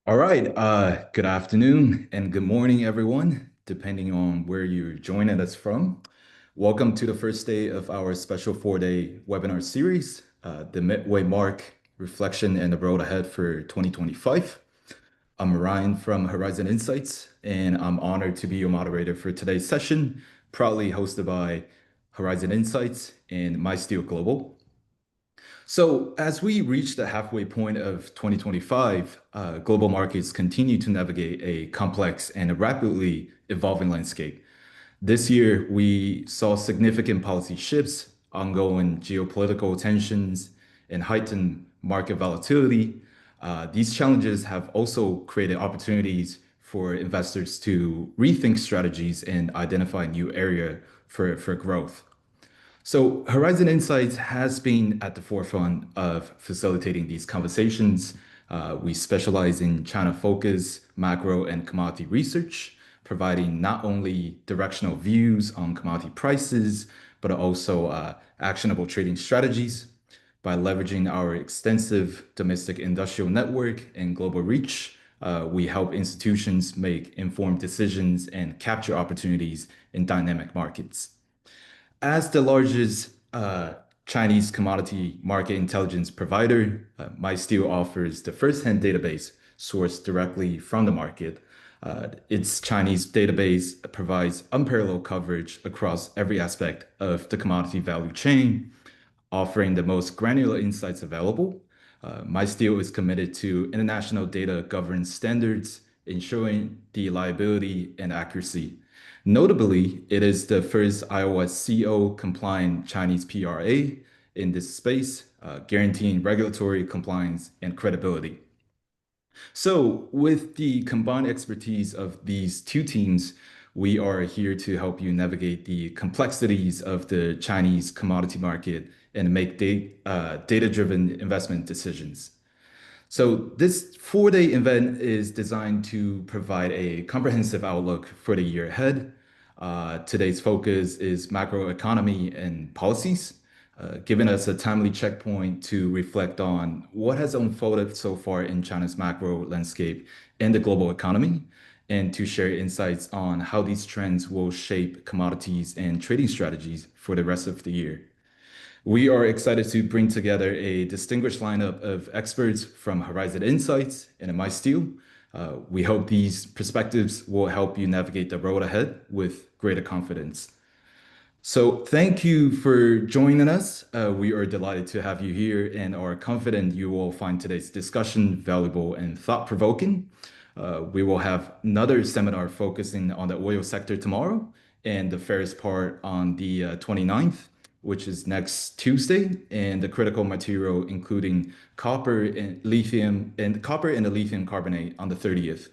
All right. Good afternoon and good morning, everyone, depending on where you're joining us from. Welcome to the first day of our special 4-day webinar series, the midway mark, reflection, and the road ahead for 2025. I'm Ryan from Horizon Insights, and I'm honored to be your moderator for today's session, proudly hosted by Horizon Insights and Mysteel Global. So, as we reach the halfway point of 2025, global markets continue to navigate a complex and rapidly evolving landscape. This year, we saw significant policy shifts, ongoing geopolitical tensions, and heightened market volatility. These challenges have also created opportunities for investors to rethink strategies and identify new area for growth. So Horizon Insights has been at the forefront of facilitating these conversations. We specialize in China focus, macro, and commodity research, providing not only directional views on commodity prices, but also actionable trading strategies. By leveraging our extensive domestic industrial network and global reach, we help institutions make informed decisions and capture opportunities in dynamic markets. As the largest Chinese commodity market intelligence provider, MySteel offers the first-hand database sourced directly from the market. Its Chinese database provides unparalleled coverage across every aspect of the commodity value chain, offering the most granular insights available. MySteel is committed to international data governance standards, ensuring the reliability and accuracy. Notably, it is the first iOS CO compliant Chinese PRA in this space, guaranteeing regulatory compliance and credibility. So, with the combined expertise of these two teams, we are here to help you navigate the complexities of the Chinese commodity market and make data-driven investment decisions. So this 4-day event is designed to provide a comprehensive outlook for the year ahead. Today's focus is macroeconomy and policies, giving us a timely checkpoint to reflect on what has unfolded so far in China's macro landscape and the global economy, and to share insights on how these trends will shape commodities and trading strategies for the rest of the year. We are excited to bring together a distinguished lineup of experts from Horizon Insights and MySteel. We hope these perspectives will help you navigate the road ahead with greater confidence. So thank you for joining us. We are delighted to have you here and are confident you will find today's discussion valuable and thought-provoking. We will have another seminar focusing on the oil sector tomorrow and the first part on the 29th, which is next Tuesday, and the critical material including copper and the lithium carbonate on the 30th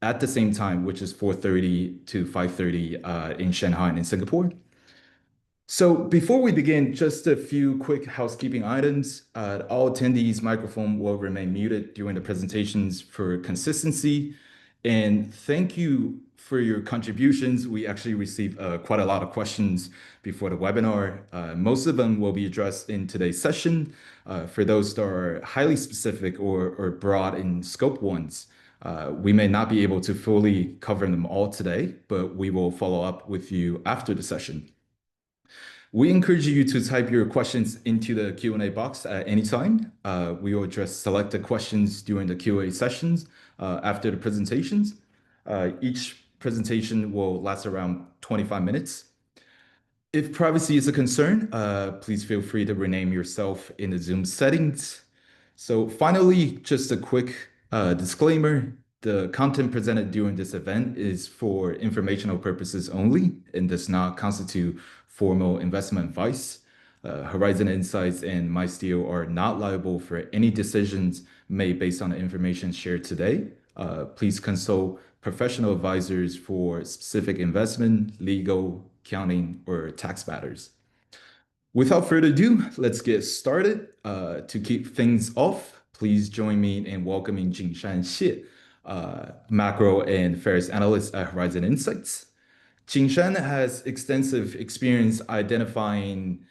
at the same time, which is 4:30 to 5:30 in Shanghai and in Singapore. So before we begin, just a few quick housekeeping items. All attendees' microphone will remain muted during the presentations for consistency. And thank you for your contributions. We actually received quite a lot of questions before the webinar. Most of them will be addressed in today's session. For those that are highly specific or broad in scope ones, we may not be able to fully cover them all today, but we will follow up with you after the session. We encourage you to type your questions into the Q&A box at any time. We will address selected questions during the Q&A sessions after the presentations. Each presentation will last around 25 minutes. If privacy is a concern, please feel free to rename yourself in the Zoom settings. So finally, just a quick disclaimer. The content presented during this event is for informational purposes only and does not constitute formal investment advice. Horizon Insights and MySteel are not liable for any decisions made based on the information shared today. Please consult professional advisors for specific investment, legal, accounting, or tax matters. Without further ado, let's get started. To kick things off, please join me in welcoming Jingshan Xie, macro and affairs analyst at Horizon Insights. Jingshan has extensive experience identifying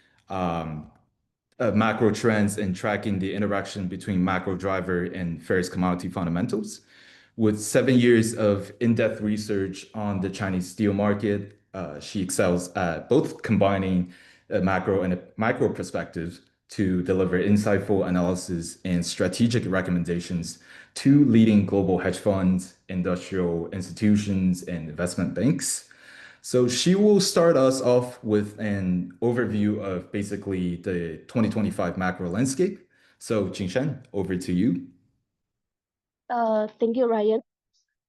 macro trends and tracking the interaction between macro driver and ferrous commodity fundamentals. With 7 years of in-depth research on the Chinese steel market, she excels at both combining a macro and a micro perspectives to deliver insightful analysis and strategic recommendations to leading global hedge funds, industrial institutions, and investment banks. So she will start us off with an overview of basically the 2025 macro landscape. So, Jingshan, over to you. Thank you, Ryan.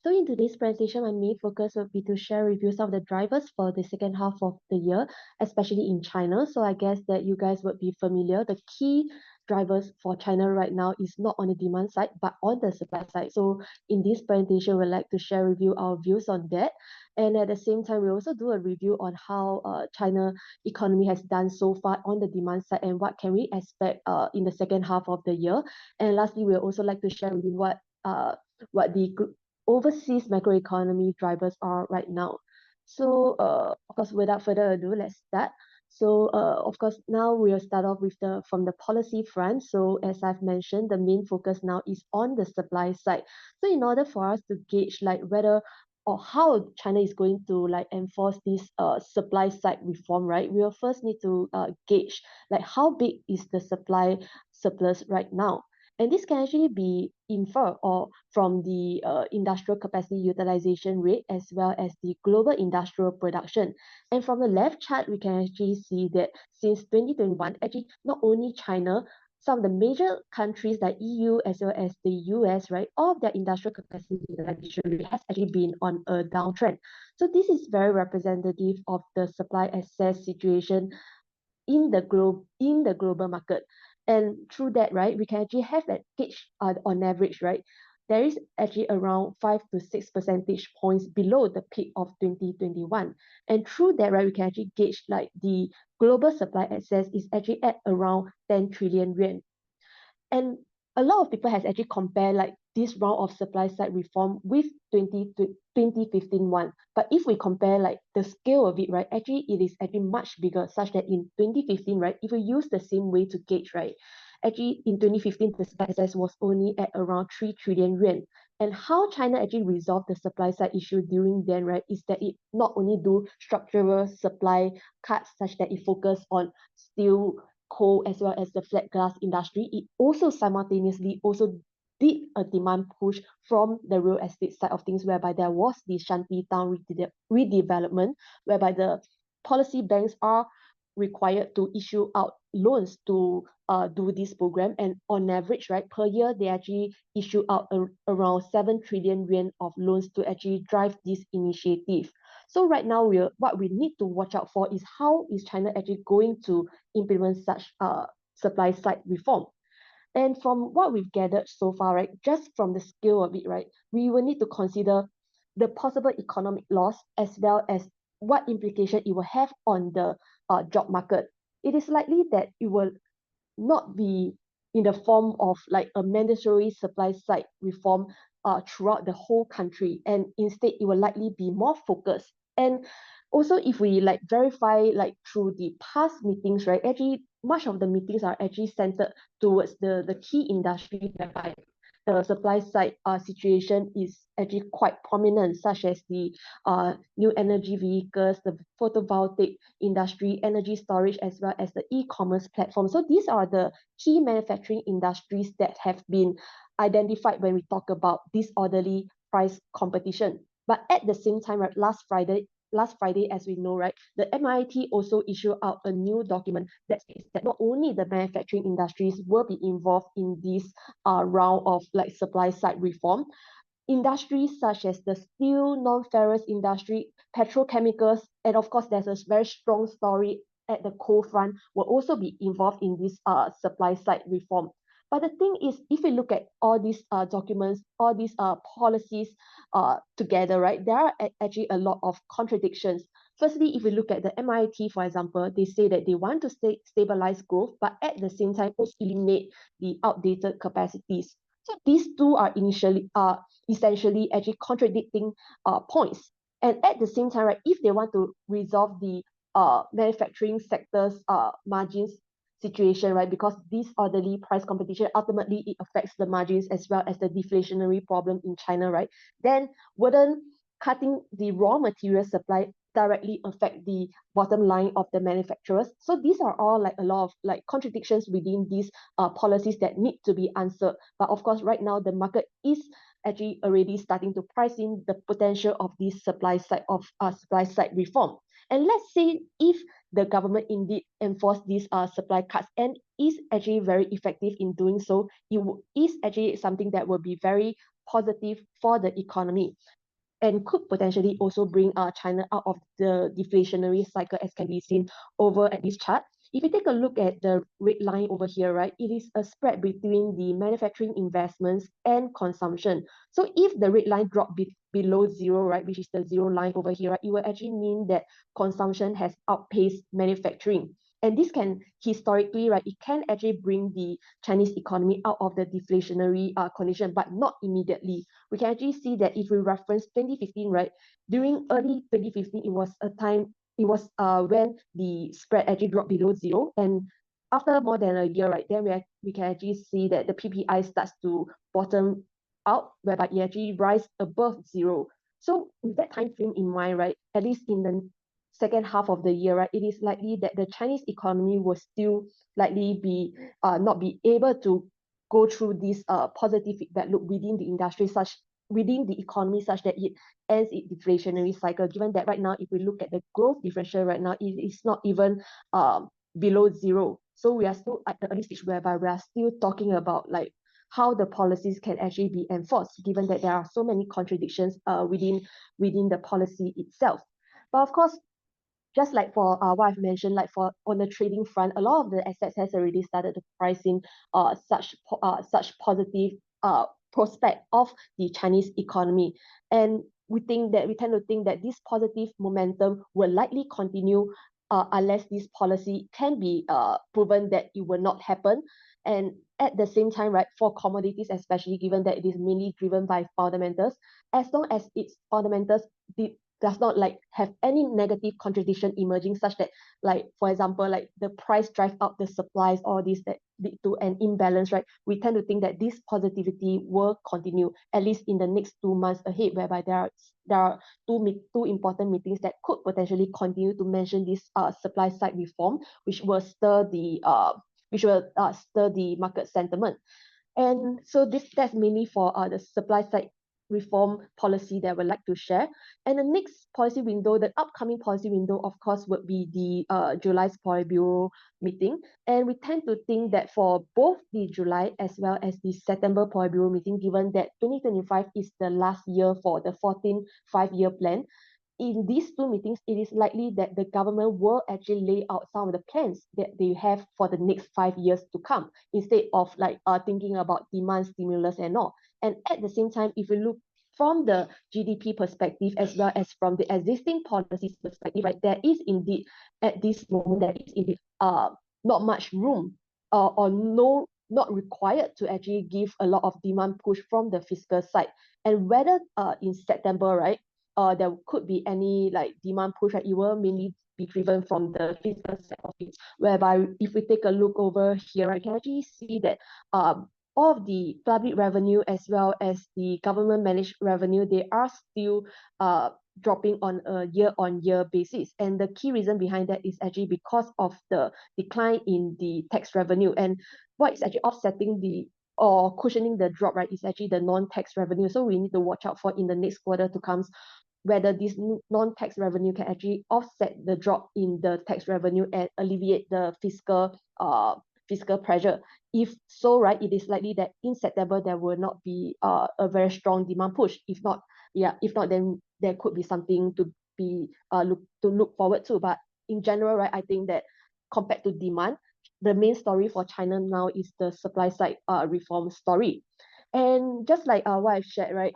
So in today's presentation, my main focus will be to share reviews of the drivers for the second half of the year, especially in China. So I guess that you guys would be familiar. The key drivers for China right now is not on the demand side, but on the supply side. So in this presentation, we'd like to share review our views on that. And at the same time, we also do a review on how China economy has done so far on the demand side and what can we expect in the second half of the year. And lastly, we'll also like to share with you what the overseas macroeconomy drivers are right now. So, of course, without further ado, let's start. So, of course, now we'll start off with from the policy front. So, as I've mentioned, the main focus now is on the supply side. So, in order for us to gauge like whether or how China is going to like enforce this supply side reform, right? We will first need to gauge like how big is the supply surplus right now. And this can actually be inferred or from the industrial capacity utilization rate as well as the global industrial production. And from the left chart, we can actually see that since 2021, actually not only China, some of the major countries like EU as well as the US, right, all of their industrial capacity utilization rate has actually been on a downtrend. So this is very representative of the supply excess situation in the global market. And through that, right, we can actually have that gauge on average, right? There is actually around 5 to 6 percentage points below the peak of 2021. And through that, right, we can actually gauge like the global supply excess is actually at around 10 trillion yuan. And a lot of people has actually compared like this round of supply side reform with 2015 one. But if we compare like the scale of it, right, actually it is actually much bigger, such that in 2015, right, if we use the same way to gauge, right, actually in 2015, the supply side was only at around 3 trillion yuan. And how China actually resolved the supply side issue during then, right, is that it not only do structural supply cuts such that it focus on steel, coal, as well as the flat glass industry, it also simultaneously also did a demand push from the real estate side of things, whereby there was the shanty town redevelopment, whereby the policy banks are required to issue out loans to do this program. And on average, right, per year, they actually issue out around 7 trillion yuan of loans to actually drive this initiative. So right now, what we need to watch out for is how is China actually going to implement such supply side reform. And from what we've gathered so far, right, just from the scale of it, right, we will need to consider the possible economic loss as well as what implication it will have on the job market. It is likely that it will not be in the form of like a mandatory supply side reform throughout the whole country, and instead it will likely be more focused. And also, if we like verify like through the past meetings, right, actually much of the meetings are actually centered towards the key industry whereby the supply side situation is actually quite prominent, such as the new energy vehicles, the photovoltaic industry, energy storage, as well as the e-commerce platform. So these are the key manufacturing industries that have been identified when we talk about disorderly price competition. But at the same time, right, last Friday, as we know, right, the MIT also issued out a new document that says that not only the manufacturing industries will be involved in this round of like supply side reform, industries such as the steel, non-ferrous industry, petrochemicals, and of course, there's a very strong story at the coal front will also be involved in this supply side reform. But the thing is, if we look at all these documents, all these policies together, right, there are actually a lot of contradictions. Firstly, if we look at the MIT, for example, they say that they want to stabilize growth, but at the same time also eliminate the outdated capacities. So these two are essentially actually contradicting points. And at the same time, right, if they want to resolve the manufacturing sector's margins, situation, right? Because this orderly price competition ultimately it affects the margins as well as the deflationary problem in China, right? Then wouldn't cutting the raw material supply directly affect the bottom line of the manufacturers? So these are all like a lot of like contradictions within these policies that need to be answered. But of course, right now the market is actually already starting to price in the potential of this supply side reform. And let's say if the government indeed enforce these supply cuts and is actually very effective in doing so, is actually something that will be very positive for the economy and could potentially also bring China out of the deflationary cycle as can be seen over at this chart. If you take a look at the red line over here, right, it is a spread between the manufacturing investments and consumption. So if the red line drop below zero, right, which is the zero line over here, right, it will actually mean that consumption has outpaced manufacturing. And this can historically, right, it can actually bring the Chinese economy out of the deflationary condition, but not immediately. We can actually see that if we reference 2015, right, during early 2015, it was when the spread actually dropped below zero. And after more than a year, right, then we can actually see that the PPI starts to bottom out, whereby it actually rise above zero. So with that time frame in mind, right, at least in the second half of the year, right, it is likely that the Chinese economy will still likely be not be able to go through this positive feedback loop within the industry such within the economy such that it ends its deflationary cycle, given that right now if we look at the growth differential right now, it is not even below zero. So we are still at the early stage whereby we are still talking about like how the policies can actually be enforced, given that there are so many contradictions within the policy itself. But of course, just like for what I've mentioned, like for on the trading front, a lot of the assets has already started to price in such positive prospect of the Chinese economy, and we tend to think that this positive momentum will likely continue unless this policy can be proven that it will not happen. And at the same time, right, for commodities, especially given that it is mainly driven by fundamentals, as long as its fundamentals does not like have any negative contradiction emerging such that like for example like the price drive up the supplies or this that lead to an imbalance, right, we tend to think that this positivity will continue at least in the next 2 months ahead, whereby there are two important meetings that could potentially continue to mention this supply side reform, which will stir the market sentiment. And so that's mainly for the supply side reform policy that I would like to share. And the next policy window, the upcoming policy window, of course, would be the July's Politburo meeting. And we tend to think that for both the July as well as the September Politburo meeting, given that 2025 is the last year for the 14 5-year plan, in these two meetings, it is likely that the government will actually lay out some of the plans that they have for the next 5 years to come, instead of like thinking about demand stimulus and all. And at the same time, if we look from the GDP perspective as well as from the existing policies perspective, right, there is indeed at this moment there is indeed not much room or no not required to actually give a lot of demand push from the fiscal side. And whether in September, right, there could be any like demand push, right, it will mainly be driven from the fiscal side of it. Whereby if we take a look over here, I can actually see that all of the public revenue as well as the government managed revenue, they are still dropping on a year-on-year basis. And the key reason behind that is actually because of the decline in the tax revenue. And what is actually offsetting the or cushioning the drop, right, is actually the non-tax revenue. So we need to watch out for in the next quarter to come whether this non-tax revenue can actually offset the drop in the tax revenue and alleviate the fiscal pressure. If so, right, it is likely that in September there will not be a very strong demand push. If not, then there could be something to be look forward to. But in general, right, I think that compared to demand, the main story for China now is the supply side reform story. And just like what I've shared, right,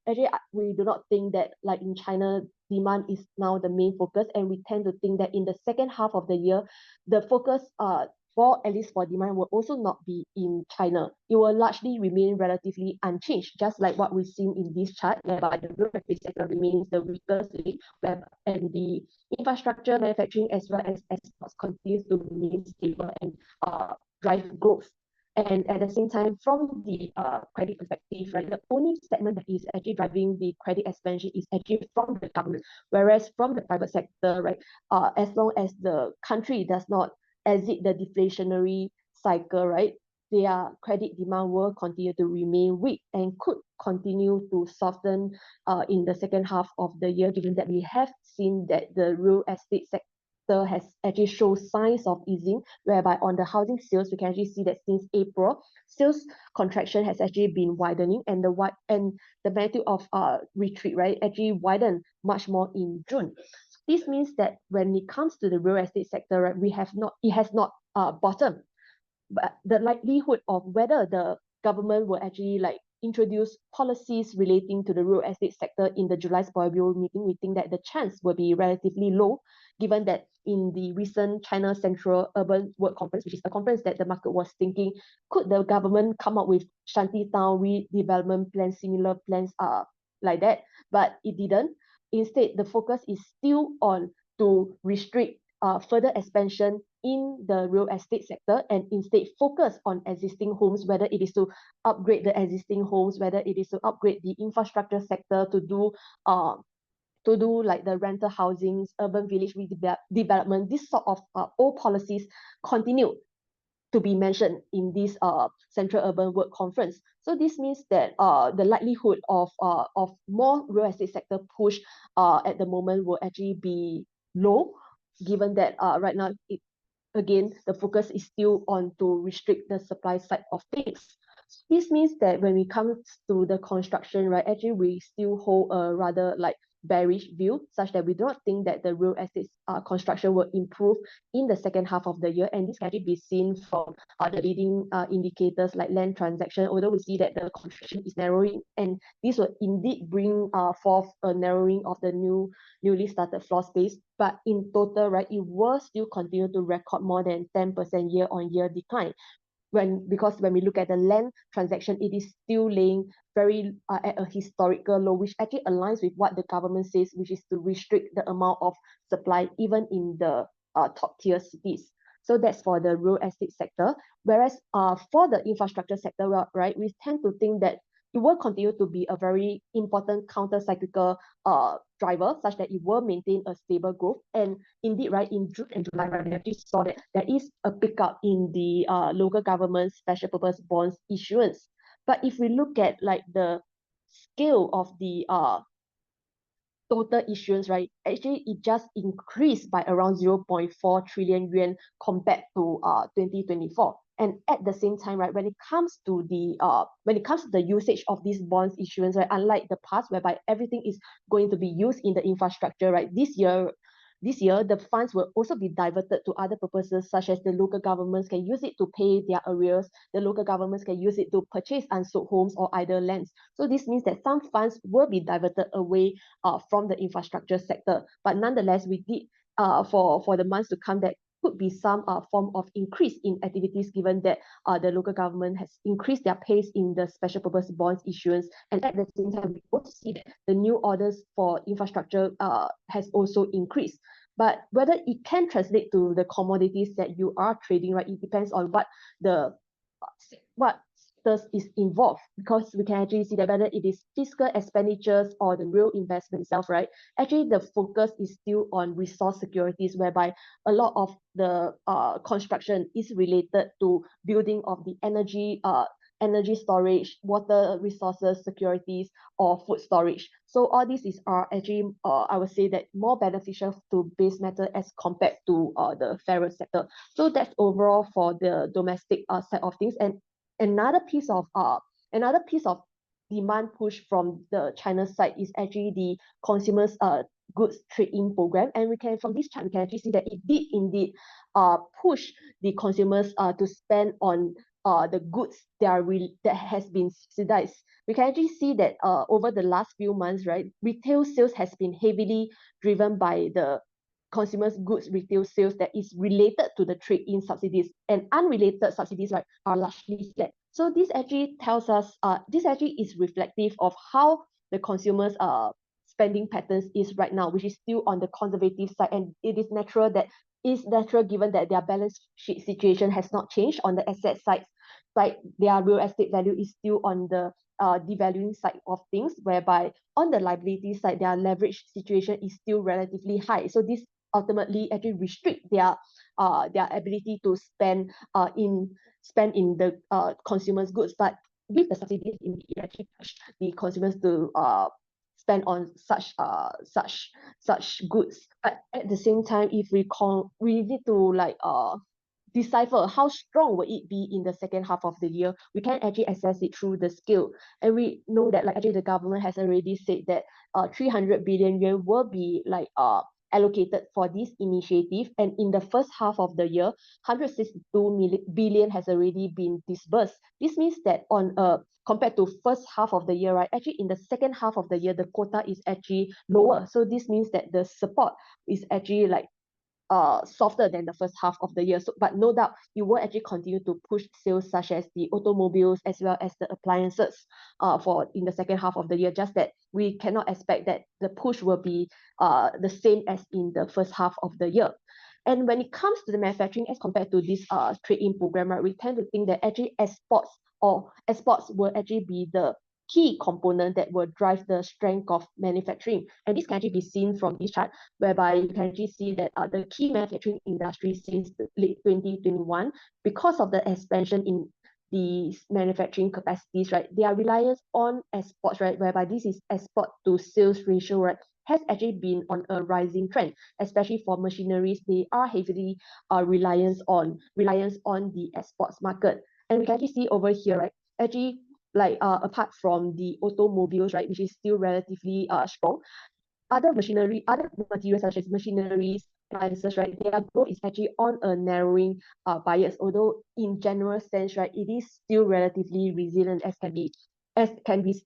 actually we do not think that like in China, demand is now the main focus, and we tend to think that in the second half of the year, the focus at least for demand, will also not be in China. It will largely remain relatively unchanged, just like what we've seen in this chart, whereby the real estate sector remains the weakest link, and the infrastructure, manufacturing, as well as exports continues to remain stable and drive growth. And at the same time, from the credit perspective, right, the only segment that is actually driving the credit expansion is actually from the government, whereas from the private sector, right, as long as the country does not exit the deflationary cycle, right, their credit demand will continue to remain weak and could continue to soften in the second half of the year, given that we have seen that the real estate sector has actually shown signs of easing, whereby on the housing sales, we can actually see that since April, sales contraction has actually been widening, and the magnitude of retreat, right, actually widened much more in June. This means that when it comes to the real estate sector, right, it has not bottomed, but the likelihood of whether the government will actually like introduce policies relating to the real estate sector in the July Politburo meeting, we think that the chance will be relatively low, given that in the recent China Central Urban Work Conference, which is a conference that the market was thinking, could the government come up with Shantytown redevelopment plans, similar plans like that, but it didn't. Instead, the focus is still on to restrict further expansion in the real estate sector, and instead focus on existing homes, whether it is to upgrade the existing homes, whether it is to upgrade the infrastructure sector to do like the rental housings, urban village redevelopment. This sort of old policies continue to be mentioned in this Central Urban Work Conference. So this means that the likelihood of more real estate sector push at the moment will actually be low, given that right now again, the focus is still on to restrict the supply side of things. This means that when it comes to the construction, right, actually we still hold a rather like bearish view, such that we do not think that the real estate construction will improve in the second half of the year. And this can actually be seen from the leading indicators like land transaction, although we see that the construction is narrowing, and this will indeed bring forth a narrowing of the newly started floor space. But in total, right, it will still continue to record more than 10% year-on-year decline. Because when we look at the land transaction, it is still laying very at a historical low, which actually aligns with what the government says, which is to restrict the amount of supply even in the top tier cities. So that's for the real estate sector. Whereas for the infrastructure sector, right, we tend to think that it will continue to be a very important counter-cyclical driver, such that it will maintain a stable growth. And indeed, right, in June and July, right, we actually saw that there is a pickup in the local government special purpose bonds issuance. But if we look at like the scale of the total issuance, right, actually it just increased by around 0.4 trillion yuan compared to 2024. And at the same time, right, when it comes to the usage of these bonds issuance, right, unlike the past whereby everything is going to be used in the infrastructure, right, this year, the funds will also be diverted to other purposes, such as the local governments can use it to pay their arrears, the local governments can use it to purchase unsold homes or idle lands. So this means that some funds will be diverted away from the infrastructure sector. But nonetheless, we did for the months to come, that could be some form of increase in activities, given that the local government has increased their pace in the special purpose bonds issuance. And at the same time, we also see that the new orders for infrastructure has also increased. But whether it can translate to the commodities that you are trading, right, it depends on what is involved, because we can actually see that whether it is fiscal expenditures or the real investment itself, right, actually the focus is still on resource securities, whereby a lot of the construction is related to building of the energy storage, water resources securities, or food storage. So all these are actually I would say that more beneficial to base metal as compared to the ferrous sector. So that's overall for the domestic side of things. And another piece of demand push from the China side is actually the consumers goods trade-in program. And from this chart we can actually see that it did indeed push the consumers to spend on the goods that has been subsidized. We can actually see that over the last few months, right, retail sales has been heavily driven by the consumers goods retail sales that is related to the trade-in subsidies, and unrelated subsidies, right, are largely flat. So this actually tells us, this actually is reflective of how the consumers spending patterns is right now, which is still on the conservative side, and it is natural given that their balance sheet situation has not changed on the asset side. Like their real estate value is still on the devaluing side of things, whereby on the liability side, their leverage situation is still relatively high. So this ultimately actually restrict their ability to spend in the consumers' goods. But with the subsidies, it actually push the consumers to spend on such goods. But at the same time, if we need to like decipher how strong will it be in the second half of the year, we can actually assess it through the scale. And we know that like actually the government has already said that 300 billion yuan will be like allocated for this initiative. And in the first half of the year, 162 billion has already been disbursed. This means that on compared to first half of the year, right, actually in the second half of the year, the quota is actually lower. So this means that the support is actually like softer than the first half of the year. So, but no doubt it will actually continue to push sales such as the automobiles as well as the appliances for in the second half of the year. Just that we cannot expect that the push will be the same as in the first half of the year. And when it comes to the manufacturing as compared to this trade-in program, right, we tend to think that actually exports will actually be the key component that will drive the strength of manufacturing. And this can actually be seen from this chart, whereby you can actually see that the key manufacturing industry since the late 2021, because of the expansion in these manufacturing capacities, right, their reliance on exports, right, whereby this is export to sales ratio, right, has actually been on a rising trend, especially for machineries. They are heavily reliance on the exports market. And we can actually see over here, right, actually like apart from the automobiles, right, which is still relatively strong, other materials such as machineries, appliances, right, their growth is actually on a narrowing bias. Although in general sense, right, it is still relatively resilient as can be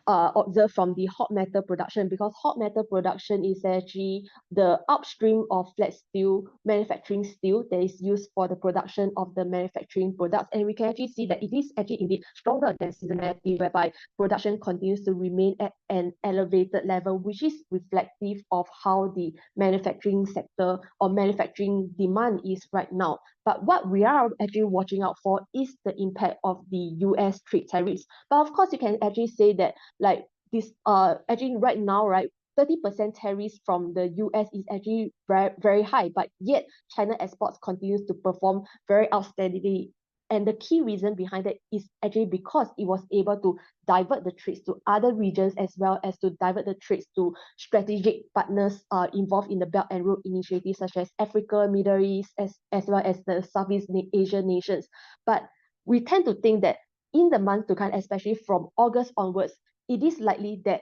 observed from the hot metal production, because hot metal production is actually the upstream of flat steel manufacturing steel that is used for the production of the manufacturing products. And we can actually see that it is actually indeed stronger than seasonality, whereby production continues to remain at an elevated level, which is reflective of how the manufacturing sector or manufacturing demand is right now. But what we are actually watching out for is the impact of the US trade tariffs. But of course, you can actually say that like this actually right now, right, 30% tariffs from the US is actually very, very high, but yet China exports continues to perform very outstandingly. And the key reason behind that is actually because it was able to divert the trades to other regions, as well as to divert the trades to strategic partners involved in the Belt and Road Initiative, such as Africa, Middle East, as well as the Southeast Asian nations. But we tend to think that in the months to come, especially from August onwards, it is likely that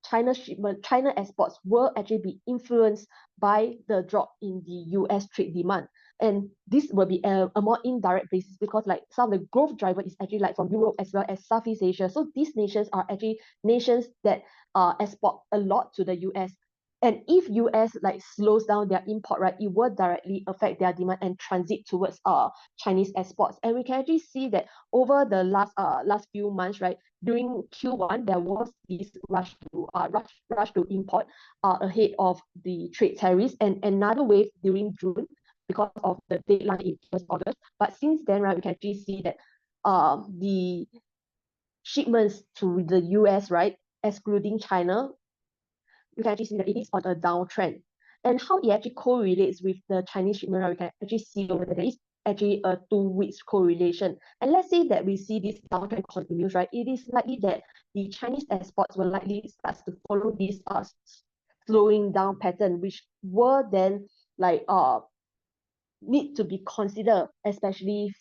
China exports will actually be influenced by the drop in the US trade demand. And this will be a more indirect basis, because like some of the growth driver is actually like from Europe as well as Southeast Asia. So these nations are actually nations that export a lot to the US. And if US like slows down their import, right, it will directly affect their demand and transit towards Chinese exports. And we can actually see that over the last few months, right, during Q1, there was this rush to import ahead of the trade tariffs, and another wave during June because of the deadline in 1st August. But since then, right, we can actually see that the shipments to the US, right, excluding China, you can actually see that it is on a downtrend. And how it actually correlates with the Chinese shipment, right, we can actually see over there is actually a 2 weeks correlation. And let's say that we see this downtrend continues, right, it is likely that the Chinese exports will likely start to follow this slowing down pattern, which will then like need to be especially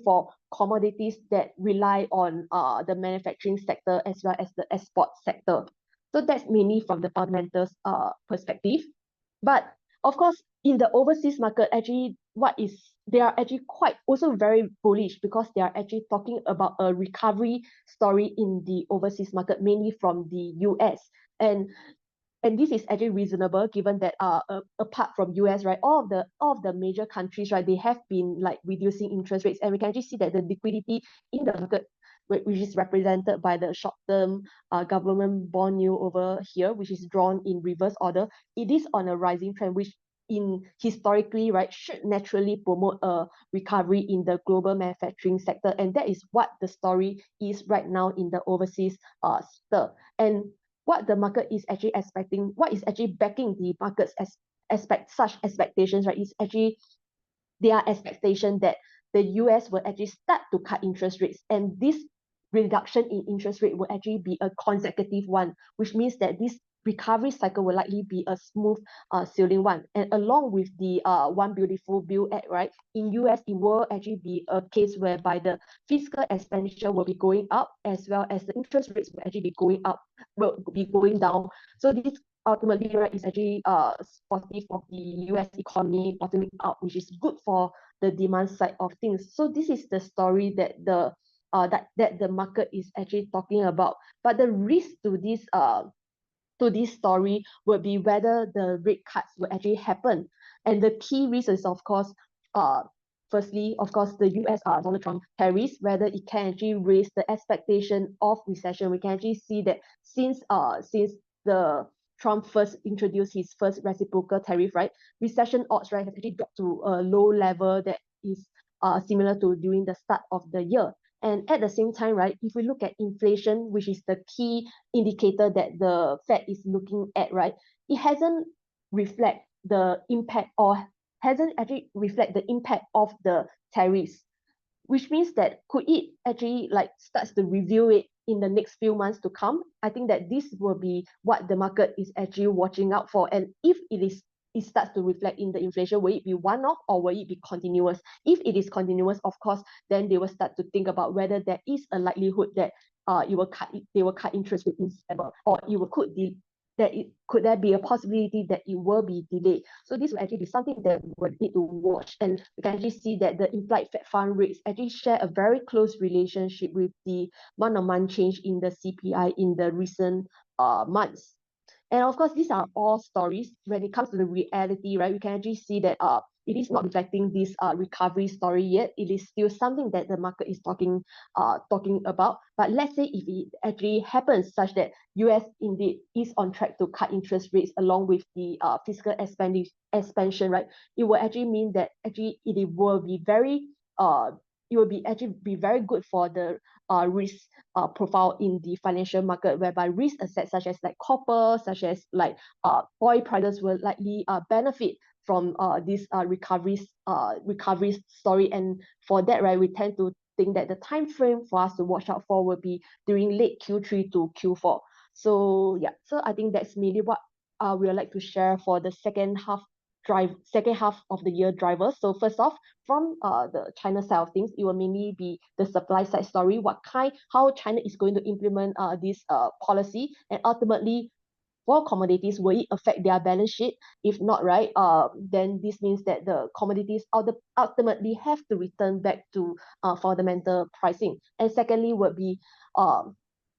for commodities that rely on the manufacturing sector as well as the export sector. So that's mainly from the fundamentals perspective. But of course, in the overseas market, actually, they are actually quite also very bullish, because they are actually talking about a recovery story in the overseas market, mainly from the US. And and this is actually reasonable given that apart from US, right, all of the major countries, right, they have been like reducing interest rates, and we can actually see that the liquidity in the market, which is represented by the short-term government bond yield over here, which is drawn in reverse order, it is on a rising trend, which in historically, right, should naturally promote a recovery in the global manufacturing sector, and that is what the story is right now in the overseas sector. And what the market is actually expecting, what is actually backing the market's such expectations, right, is actually their expectation that the US will actually start to cut interest rates. And this reduction in interest rate will actually be a consecutive one, which means that this recovery cycle will likely be a smooth sailing one. And along with the One Beautiful Bill Act, right, in US, it will actually be a case whereby the fiscal expenditure will be going up as well as the interest rates will actually be going up, will be going down. So this ultimately, right, is actually supportive of the US economy bottoming out, which is good for the demand side of things. So this is the story that the market is actually talking about. But the risk to this story would be whether the rate cuts will actually happen. And the key risk is, of course, uh, firstly, of course, the US Donald Trump tariffs, whether it can actually raise the expectation of recession. We can actually see that since the Trump first introduced his first reciprocal tariff, right, recession odds, right, have actually dropped to a low level that is similar to during the start of the year. And at the same time, right, if we look at inflation, which is the key indicator that the Fed is looking at, right, it hasn't reflect the impact or hasn't actually reflect the impact of the tariffs, which means that could it actually like starts to review it in the next few months to come. I think that this will be what the market is actually watching out for. And if it starts to reflect in the inflation, will it be one-off or will it be continuous? If it is continuous, of course, then they will start to think about whether there is a likelihood that they will cut interest rate in December, or it will could there be a possibility that it will be delayed. So this will actually be something that we will need to watch. And we can actually see that the implied Fed fund rates actually share a very close relationship with the month-on-month change in the CPI in the recent months. And of course, these are all stories. When it comes to the reality, right, we can actually see that it is not reflecting this recovery story yet. It is still something that the market is talking about. But let's say if it actually happens such that US indeed is on track to cut interest rates along with the fiscal expansion, right, it will actually mean that actually it will be very it will be actually be very good for the risk profile in the financial market, whereby risk assets such as like copper, such as like oil prices will likely benefit from this recovery story. And for that, right, we tend to think that the time frame for us to watch out for will be during late Q3 to Q4. So yeah, so I think that's mainly what we would like to share for the second half of the year drivers. So first off, from the China side of things, it will mainly be the supply side story, how China is going to implement this policy, and ultimately for commodities, will it affect their balance sheet? If not, right, then this means that the commodities ultimately have to return back to fundamental pricing. And secondly, would be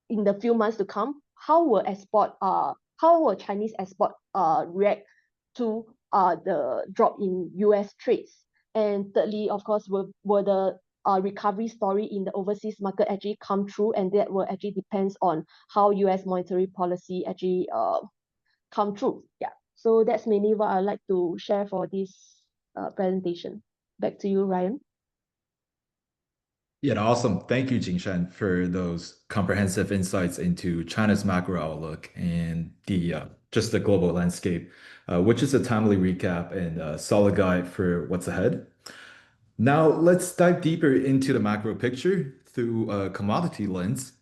in the few months to come, how will Chinese export react to the drop in US trades? And thirdly, of course, will the recovery story in the overseas market actually come true? And that will actually depends on how US monetary policy actually come true. Yeah. So that's mainly what I'd like to share for this presentation. Back to you, Ryan. Yeah, awesome. Thank you, Jingshan, for those comprehensive insights into China's macro outlook and the just the global landscape, which is a timely recap and a solid guide for what's ahead. Now, let's dive deeper into the macro picture through a commodity lens.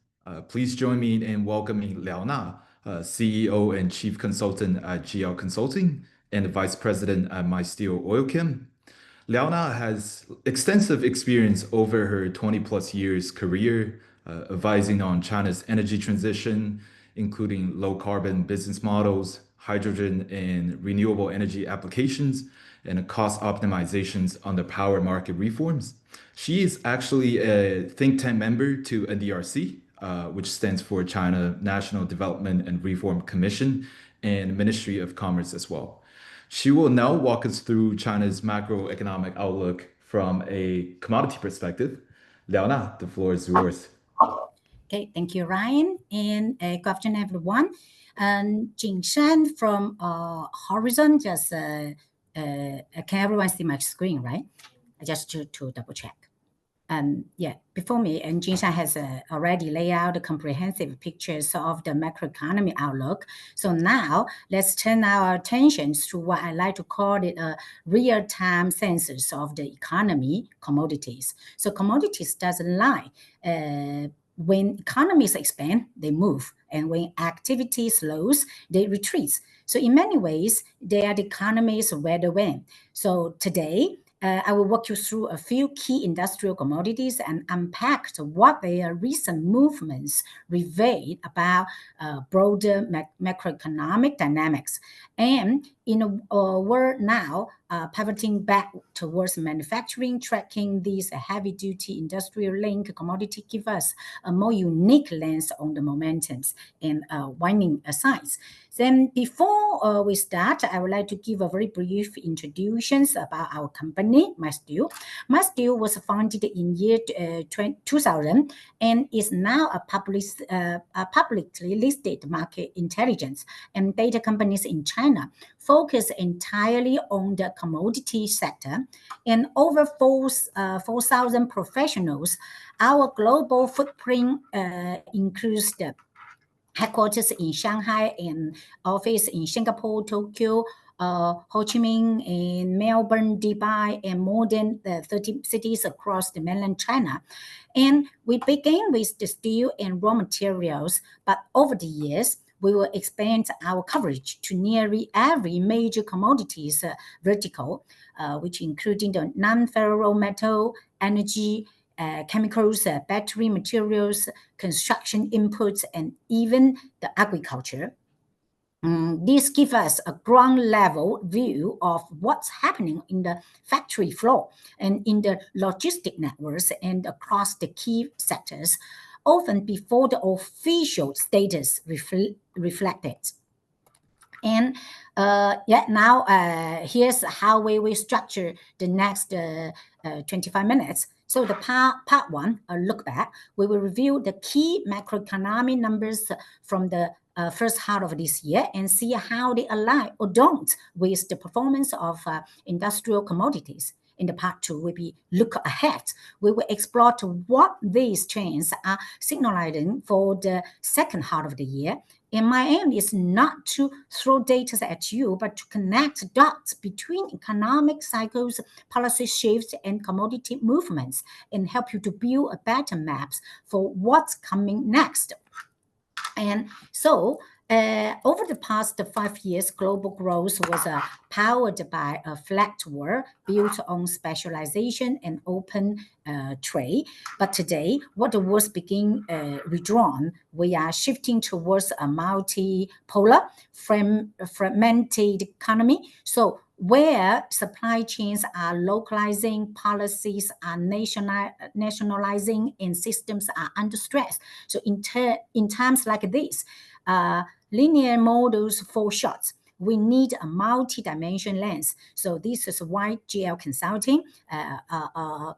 Please join me in welcoming Liao Na, CEO and Chief Consultant at GL Consulting and Vice President at Mysteel-Horizon. Liana has extensive experience over her 20 plus years career, advising on China's energy transition, including low carbon business models, hydrogen and renewable energy applications, and cost optimizations on the power market reforms. She is actually a think tank member to NDRC, which stands for China National Development and Reform Commission, and Ministry of Commerce as well. She will now walk us through China's macroeconomic outlook from a commodity perspective. Liao Na, the floor is yours. Okay, thank you, Ryan, and good afternoon, everyone. Jing Shan from Horizon, just can everyone see my screen, right? Just to double check. Yeah, before me, and Jinshan has already laid out the comprehensive pictures of the macroeconomy outlook. So now let's turn our attention to what I like to call it a real-time census of the economy commodities. So commodities doesn't lie. When economies expand, they move, and when activity slows, they retreat. So in many ways, they are the economies where they win. So today, I will walk you through a few key industrial commodities and unpack what their recent movements reveal about broader macroeconomic dynamics. And in a world now pivoting back towards manufacturing, tracking these heavy-duty industrial-linked commodity give us a more unique lens on the momentums and winding sides. Then before we start, I would like to give a very brief introduction about our company, Mysteel. Mysteel was founded in year 2000 and is now a publicly listed market intelligence and data companies in China, focus entirely on the commodity sector, and over 4,000 professionals. Our global footprint includes the headquarters in Shanghai and office in Singapore, Tokyo, Ho Chi Minh, and Melbourne, Dubai, and more than 30 cities across the mainland China. And we began with the steel and raw materials, but over the years, we will expand our coverage to nearly every major commodities vertical, which including the non-ferro metal, energy, chemicals, battery materials, construction inputs, and even the agriculture. This gives us a ground level view of what's happening in the factory floor and in the logistic networks and across the key sectors, often before the official status reflected. And now here's how we will structure the next 25 minutes. So the part one, a look back, we will review the key macroeconomic numbers from the first half of this year and see how they align or don't with the performance of industrial commodities. In the part two, we will look ahead. We will explore to what these trends are signaling for the second half of the year. And my aim is not to throw data at you, but to connect dots between economic cycles, policy shifts, and commodity movements, and help you to build a better maps for what's coming next. And so, over the past 5 years, global growth was powered by a flat world built on specialization and open trade. But today, what the world begin redrawn, we are shifting towards a multipolar, fragmented economy. So where supply chains are localizing, policies are nationalizing, and systems are under stress. So in times like this, linear models fall short. We need a multi-dimension lens. So this is why GL Consulting,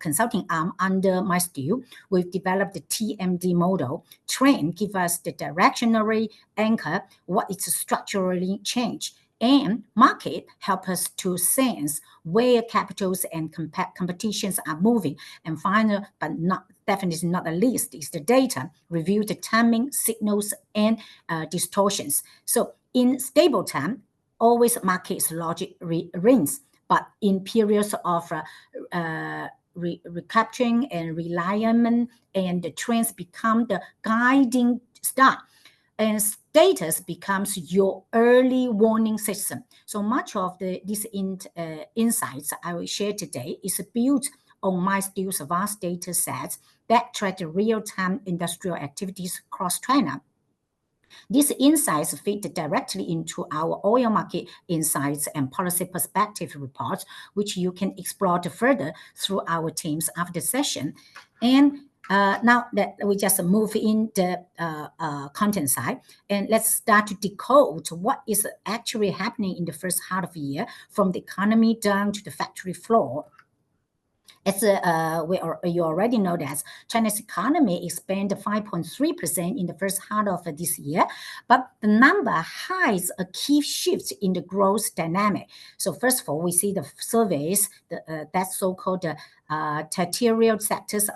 consulting arm under Mysteel, we've developed the TMD model. Trend give us the directionary anchor, what is structurally changed. And market help us to sense where capitals and competitions are moving. And final, but not definitely not the least, is the data, review the timing, signals, and distortions. So in stable time, always markets logic rings, but in periods of recapturing and realignment, and the trends become the guiding star. And status becomes your early warning system. So much of these insights I will share today is built on Mysteel's vast data sets that track the real-time industrial activities across China. These insights fit directly into our oil market insights and policy perspective reports, which you can explore further through our teams after the session. And Now that we just move in the content side, and let's start to decode what is actually happening in the first half of the year from the economy down to the factory floor. As you already know that China's economy expanded 5.3% in the first half of this year, but the number hides a key shift in the growth dynamic. So first of all, we see the surveys, that so-called tertiary sectors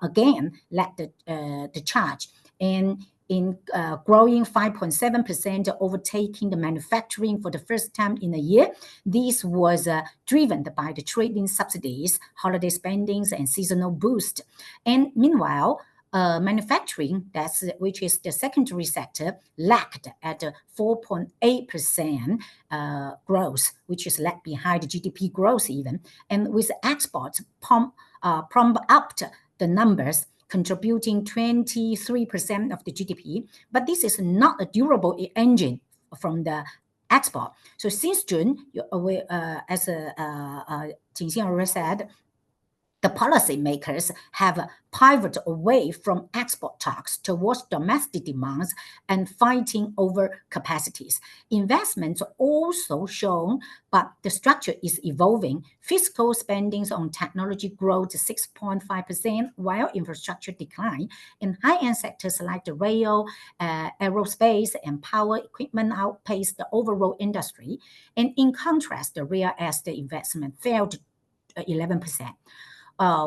again led the charge. And in growing 5.7%, overtaking the manufacturing for the first time in a year. This was driven by the trading subsidies, holiday spendings, and seasonal boost. And meanwhile, manufacturing, which is the secondary sector, lagged at 4.8% growth, which is lag behind the GDP growth even. And with exports prompt up the numbers, contributing 23% of the GDP. But this is not a durable engine from the export. So since June, as Jingxian already said, the policymakers have pivoted away from export talks towards domestic demands and fighting over capacities. Investments also shown, but the structure is evolving. Fiscal spendings on technology grow to 6.5%, while infrastructure decline. In high-end sectors like the rail, aerospace, and power equipment outpace the overall industry. And in contrast, the real estate investment fell to 11%.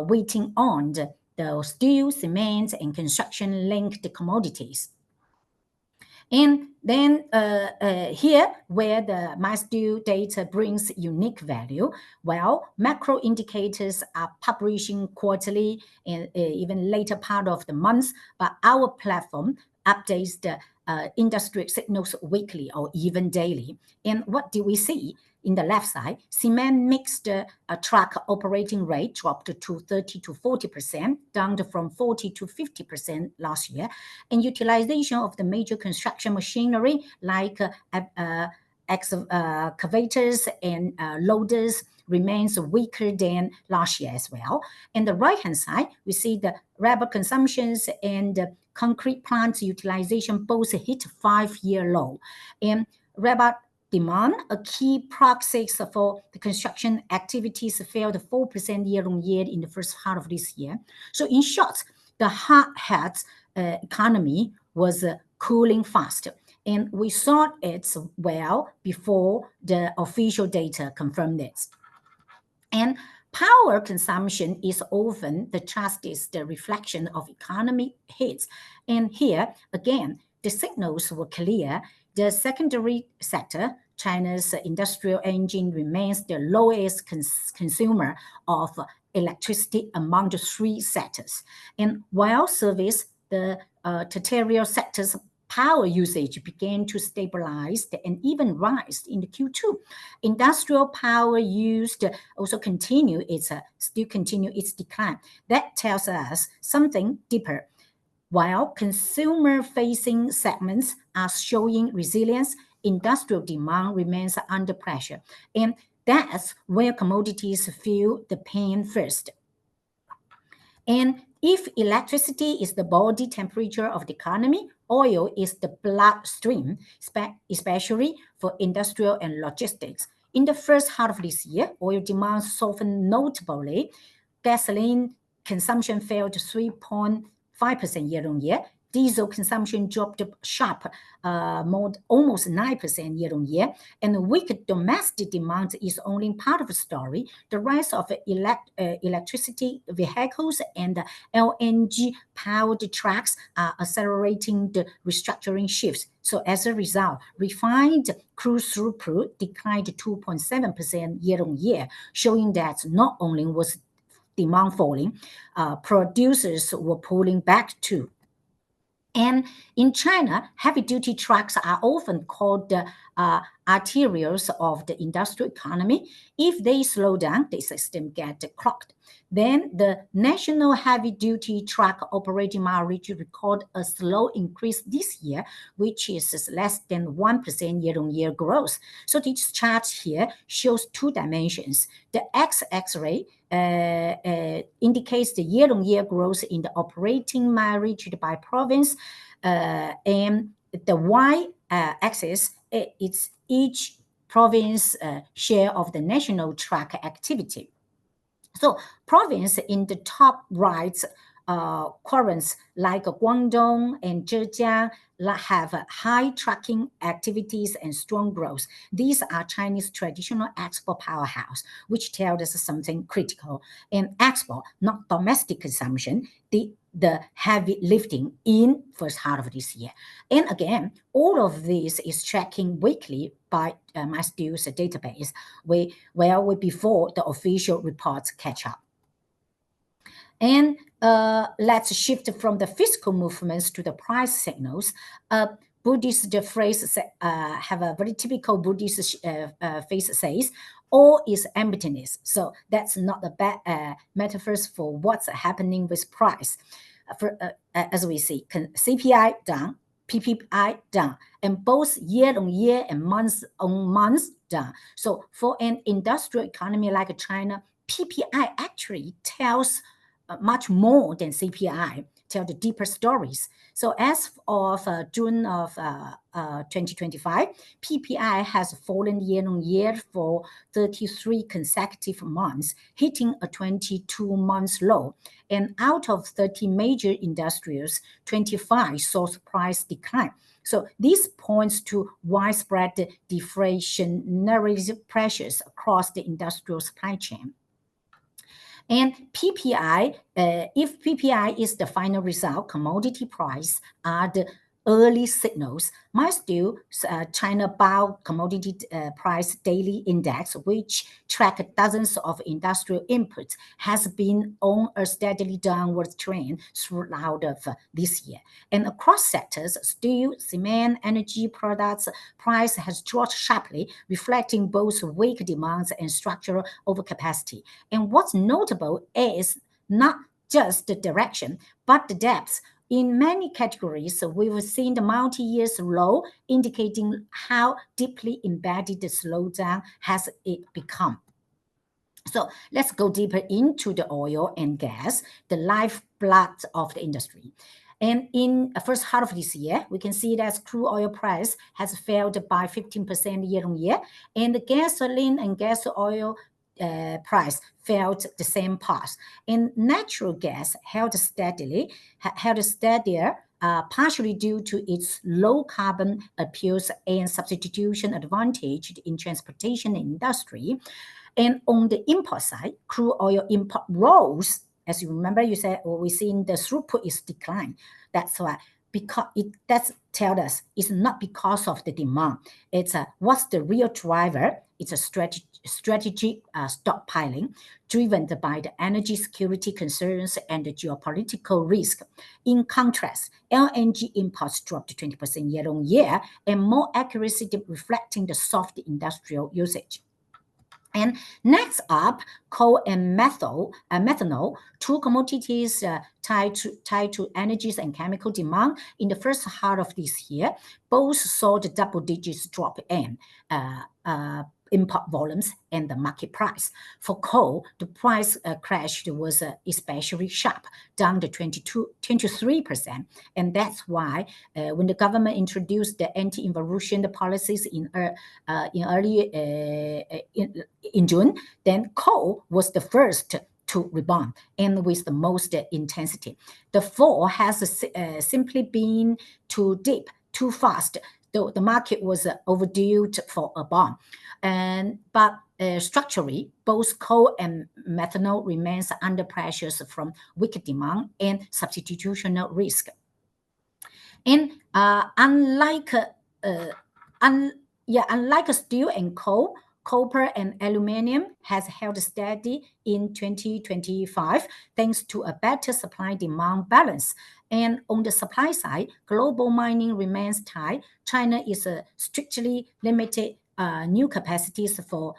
Waiting on the steel, cement, and construction-linked commodities. And then here, where the Mysteel data brings unique value, well, macro indicators are publishing quarterly and even later part of the month, but our platform updates the industry signals weekly or even daily. And what do we see? In the left side, cement mixed truck operating rate dropped to 30 to 40%, down from 40 to 50% last year. And utilization of the major construction machinery like excavators and loaders remains weaker than last year as well. And the right-hand side, we see the rubber consumptions and concrete plants utilization both hit 5-year low. And rubber demand, a key proxy for the construction activities, fell 4% year-on-year in the first half of this year. So in short, the hard hat economy was cooling fast. And we saw it well before the official data confirmed it. And power consumption is often the trustiest reflection of economic hits. And here, again, the signals were clear. The secondary sector, China's industrial engine, remains the lowest consumer of electricity among the three sectors. And while service, the tertiary sector's power usage began to stabilize and even rise in the Q2. Industrial power used also still continue its decline. That tells us something deeper. While consumer-facing segments are showing resilience, industrial demand remains under pressure. And that's where commodities feel the pain first. And if electricity is the body temperature of the economy, oil is the bloodstream, especially for industrial and logistics. In the first half of this year, oil demand softened notably. Gasoline consumption fell to 3.5% year-on-year. Diesel consumption dropped sharp, almost 9% year-on-year. And the weak domestic demand is only part of the story. The rise of electricity vehicles and LNG-powered trucks are accelerating the restructuring shifts. So as a result, refined crude throughput declined 2.7% year-on-year, showing that not only was demand falling, producers were pulling back too. And in China, heavy-duty trucks are often called arterials of the industrial economy. If they slow down, the system gets clogged. Then the national heavy-duty truck operating mileage record a slow increase this year, which is less than 1% year-on-year growth. So this chart here shows two dimensions. The x-ray indicates the year-on-year growth in the operating mileage by province, and the y-axis it's each province share of the national truck activity. So province in the top right quadrants like Guangdong and Zhejiang have high trucking activities and strong growth. These are Chinese traditional export powerhouse, which tells us something critical. And export, not domestic consumption, the heavy lifting in first half of this year. And again, all of this is tracking weekly by Mysteel's database, before the official reports catch up. And let's shift from the fiscal movements to the price signals. Buddhist phrase have a very typical Buddhist phrase says, all is emptiness. So that's not a bad metaphor for what's happening with price. As we see, CPI down, PPI down, and both year-on-year and month-on-month down. So for an industrial economy like China, PPI actually tells much more than CPI, tell the deeper stories. So as of June of 2025, PPI has fallen year-on-year for 33 consecutive months, hitting a 22-month low. And out of 30 major industrials, 25 saw price decline. So this points to widespread deflationary pressures across the industrial supply chain. And PPI, if PPI is the final result, commodity price are the early signals. Mysteel China Bio Commodity Price Daily Index, which track dozens of industrial inputs, has been on a steadily downward trend throughout of this year. And across sectors, steel, cement, energy products, price has dropped sharply, reflecting both weak demands and structural overcapacity. And what's notable is not just the direction, but the depth. In many categories, we've seen the multi-year low, indicating how deeply embedded the slowdown has it become. So let's go deeper into the oil and gas, the lifeblood of the industry. And in the first half of this year, we can see that crude oil price has fell by 15% year-on-year, and the gasoline and gas oil price fell the same path. And natural gas held steadier, partially due to its low carbon appeals and substitution advantage in transportation and industry. And on the import side, crude oil import rose. As you remember, you said, we've seen the throughput is declined. That's why, because that tells us it's not because of the demand. It's what's the real driver? It's a strategic stockpiling driven by the energy security concerns and the geopolitical risk. In contrast, LNG imports dropped 20% year-on-year, and more accuracy reflecting the soft industrial usage. And next up, coal and methanol, two commodities tied to energies and chemical demand. In the first half of this year, both saw the double digits drop in import volumes and the market price. For coal, the price crash was especially sharp, down to 23%. And that's why when the government introduced the anti-involution policies in June, then coal was the first to rebound and with the most intensity. The fall has simply been too deep, too fast. The market was overdue for a bomb. But structurally, both coal and methanol remains under pressures from weak demand and substitutional risk. And unlike steel and coal, copper and aluminum has held steady in 2025 thanks to a better supply-demand balance. And on the supply side, global mining remains tight. China is strictly limited new capacities for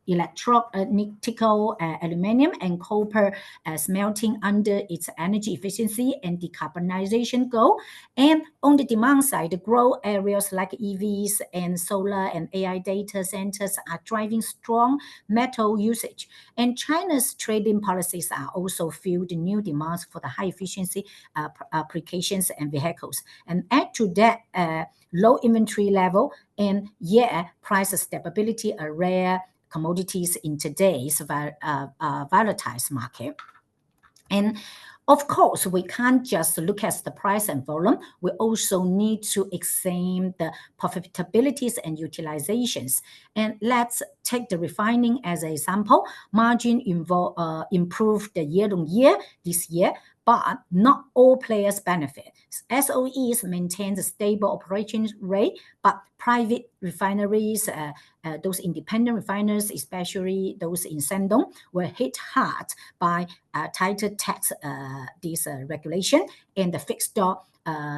electronickel, aluminum, and copper smelting under its energy efficiency and decarbonization goal. And on the demand side, the growth areas like EVs and solar and AI data centers are driving strong metal usage. And China's trading policies are also fueled new demands for the high efficiency applications and vehicles. And add to that low inventory level and price stability are rare commodities in today's volatile market. And of course, we can't just look at the price and volume. We also need to examine the profitabilities and utilizations. And let's take the refining as an example. Margin improved year on year this year, but not all players benefit. SOEs maintain a stable operation rate, but private refineries, those independent refiners, especially those in Shandong, were hit hard by tighter tax regulation and the fixed stock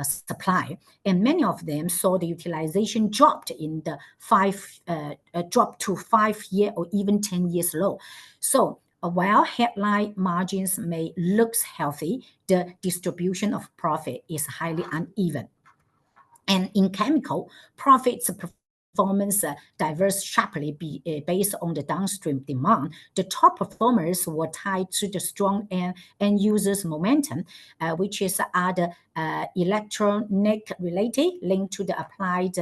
supply, and many of them saw the utilization dropped in the drop to 5-year or even 10 years low. So while headline margins may look healthy, the distribution of profit is highly uneven. And in chemical, profits performance diverse sharply based on the downstream demand. The top performers were tied to the strong end users momentum, which is other electronic related linked to the applied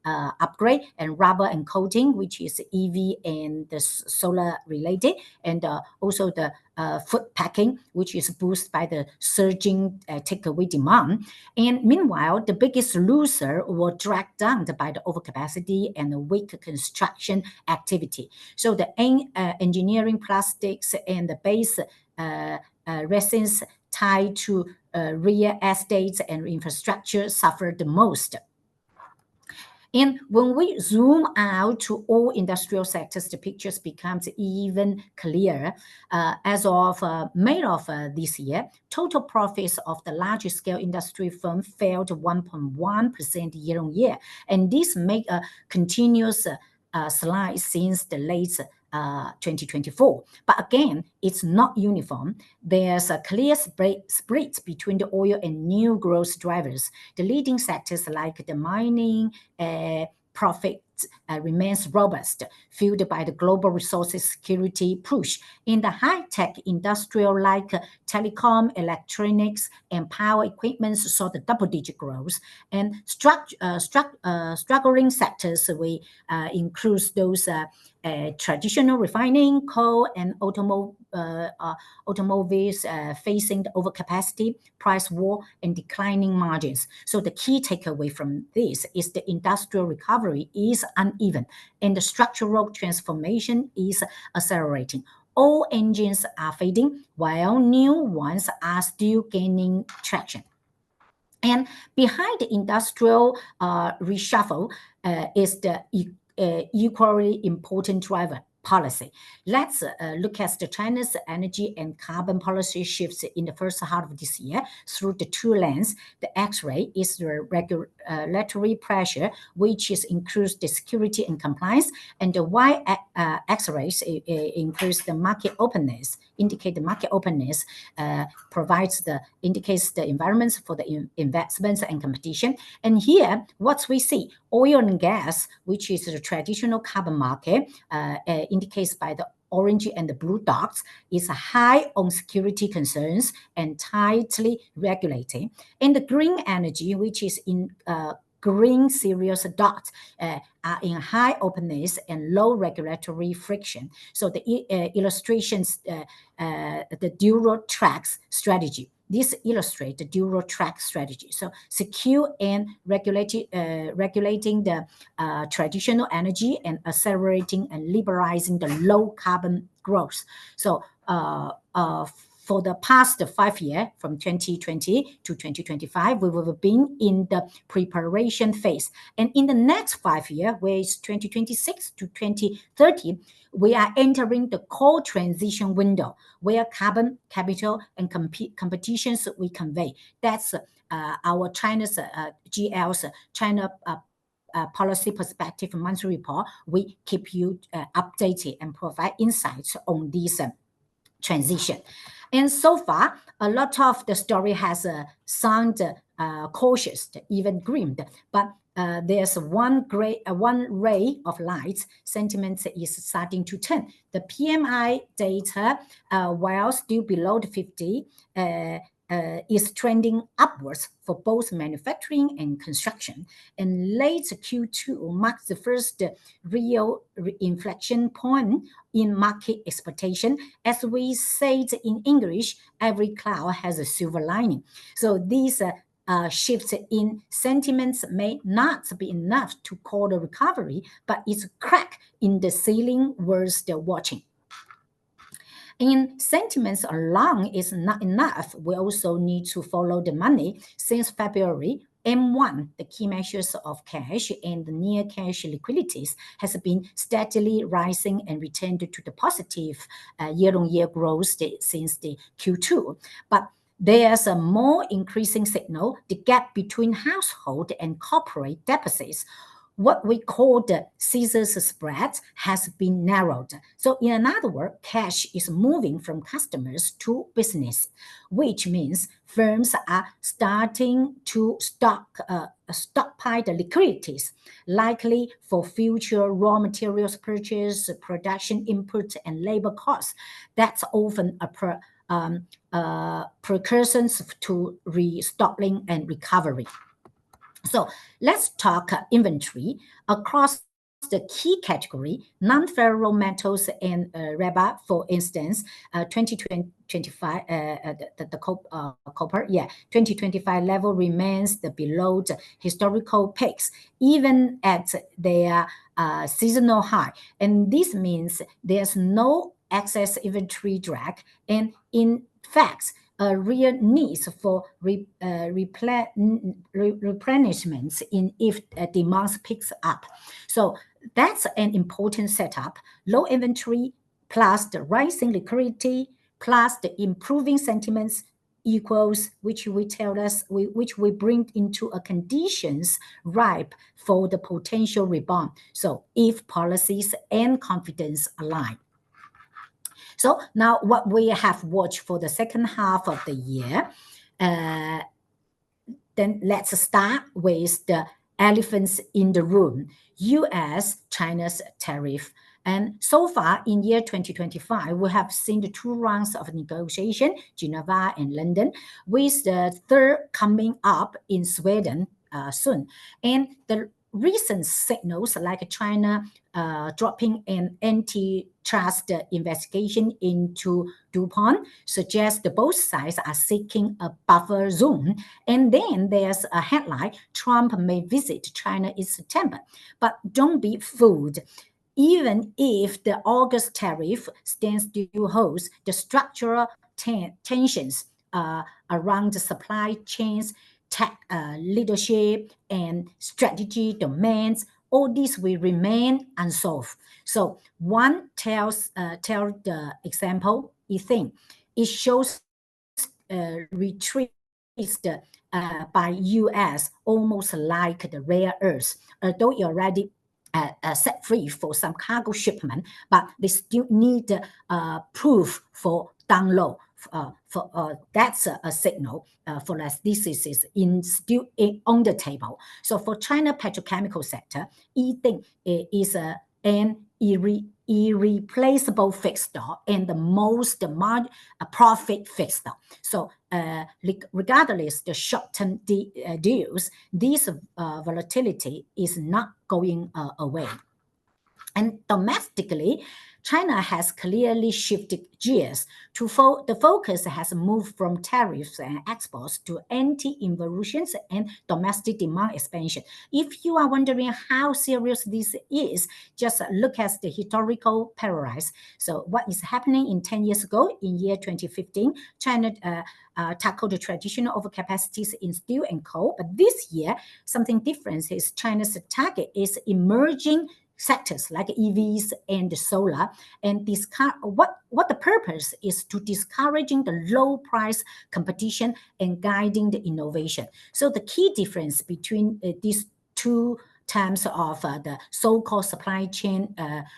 upgrade, and rubber and coating, which is EV and the solar related, and also the food packing, which is boosted by the surging takeaway demand. And meanwhile, the biggest loser were dragged down by the overcapacity and the weak construction activity. So the engineering plastics and the base resins tied to real estate and infrastructure suffered the most. And when we zoom out to all industrial sectors, the picture becomes even clearer. As of May of this year, total profits of the largest scale industry firm fell to 1.1% year on year. And this makes a continuous slide since the late 2024. But again, it's not uniform. There's a clear split between the oil and new growth drivers. The leading sectors like the mining, profit remains robust, fueled by the global resources security push. In the high-tech industrial like telecom, electronics, and power equipment saw the double-digit growth. And struggling sectors, we include those traditional refining, coal, and automobiles facing the overcapacity, price war, and declining margins. So the key takeaway from this is the industrial recovery is uneven and the structural transformation is accelerating. Old engines are fading while new ones are still gaining traction. And behind the industrial reshuffle is the equally important driver, policy. Let's look at the China's energy and carbon policy shifts in the first half of this year through the two lenses. The X-ray is the regulatory pressure, which is increased the security and compliance, and the Y X-rays increase the market openness, indicate the market openness, indicates the environments for the investments and competition. And here, what we see, oil and gas, which is the traditional carbon market, indicates by the orange and the blue dots, is high on security concerns and tightly regulated. And the green energy, which is in green serious dots, are in high openness and low regulatory friction. So the illustrations, the dual tracks strategy. This illustrates the dual track strategy. So secure and regulating the traditional energy and accelerating and liberalizing the low carbon growth. So for the past 5 years, from 2020 to 2025, we will be in the preparation phase. And in the next 5 years, where it's 2026 to 2030, we are entering the core transition window where carbon, capital, and competitions we convey. That's our China's GL's China Policy Perspective Monthly Report. We keep you updated and provide insights on this transition. And so far, a lot of the story has sounded cautious, even grim, but there's one ray of light. Sentiment is starting to turn. The PMI data, while still below the 50, is trending upwards for both manufacturing and construction. And late Q2 marks the first real inflection point in market expectation. As we say it in English, every cloud has a silver lining. So these shifts in sentiments may not be enough to call the recovery, but it's a crack in the ceiling worth watching. And sentiments alone is not enough. We also need to follow the money. Since February, M1, the key measures of cash and the near cash liquidities, has been steadily rising and returned to the positive year-on-year growth since the Q2. But there's a more increasing signal. The gap between household and corporate deficits, what we call the scissors spread, has been narrowed. So in other words, cash is moving from customers to business, which means firms are starting to stockpile the liquidities, likely for future raw materials purchase, production input, and labor costs. That's often a precursor to restocking and recovery. So let's talk inventory across the key category, non-ferro metals and rubber, for instance. 2025, the copper, 2025 level remains below the historical peaks, even at their seasonal high. And this means there's no excess inventory drag, and in fact, a real need for replenishments if demand picks up. So that's an important setup. Low inventory plus the rising liquidity plus the improving sentiments equals which we bring into a conditions ripe for the potential rebound. So if policies and confidence align. So now what we have watched for the second half of the year, then let's start with the elephants in the room, US-China's tariff. And so far in year 2025, we have seen the 2 rounds of negotiation, Geneva and London, with the third coming up in Sweden soon. And the recent signals like China dropping an antitrust investigation into DuPont suggest that both sides are seeking a buffer zone. And then there's a headline, Trump may visit China in September. But don't be fooled. Even if the August tariff still holds, the structural tensions around the supply chains, tech leadership, and strategy domains, all this will remain unsolved. So one tells the example, Ethan. It shows retreats by US almost like the rare earths, although it already set free for some cargo shipment, but they still need proof for download. That's a signal for us. This is still on the table. So for China petrochemical sector, ethane is an irreplaceable feedstock and the most profit feedstock. So regardless the short-term deals, this volatility is not going away. And domestically, China has clearly shifted gears. The focus has moved from tariffs and exports to anti-involutions and domestic demand expansion. If you are wondering how serious this is, just look at the historical parallels. So what is happening in 10 years ago, in year 2015, China tackled the traditional overcapacities in steel and coal. But this year, something different is China's target is emerging sectors like EVs and solar, and what the purpose is to discouraging the low price competition and guiding the innovation. So the key difference between these two terms of the so-called supply chain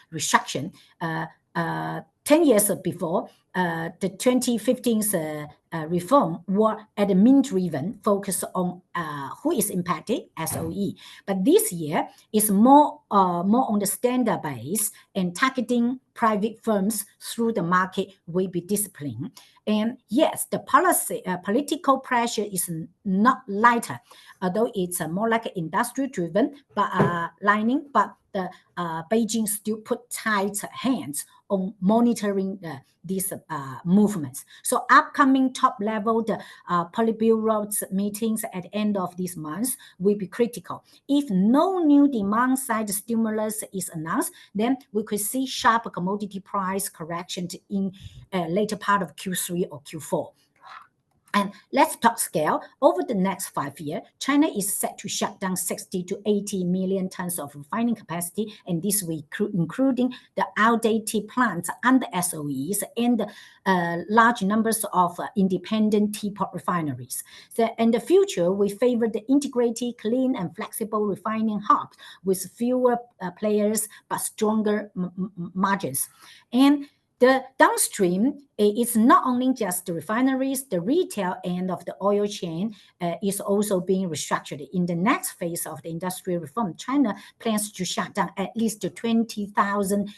restriction, 10 years before, the 2015 reform were admin-driven, focus on who is impacted, SOE. But this year is more on the standard base, and targeting private firms through the market will be disciplined. And yes, the political pressure is not lighter, although it's more like industry-driven, but lining. But the Beijing still put tight hands on monitoring these movements. So upcoming top-level Politburo meetings at the end of this month will be critical. If no new demand-side stimulus is announced, then we could see sharp commodity price corrections in later part of Q3 or Q4. And let's talk scale. Over the next 5 years, China is set to shut down 60 to 80 million tons of refining capacity, and this will including the outdated plants under SOEs and large numbers of independent teapot refineries. So in the future, we favor the integrated, clean, and flexible refining hubs with fewer players but stronger margins. And the downstream is not only just the refineries, the retail end of the oil chain is also being restructured. In the next phase of the industrial reform, China plans to shut down at least 20,000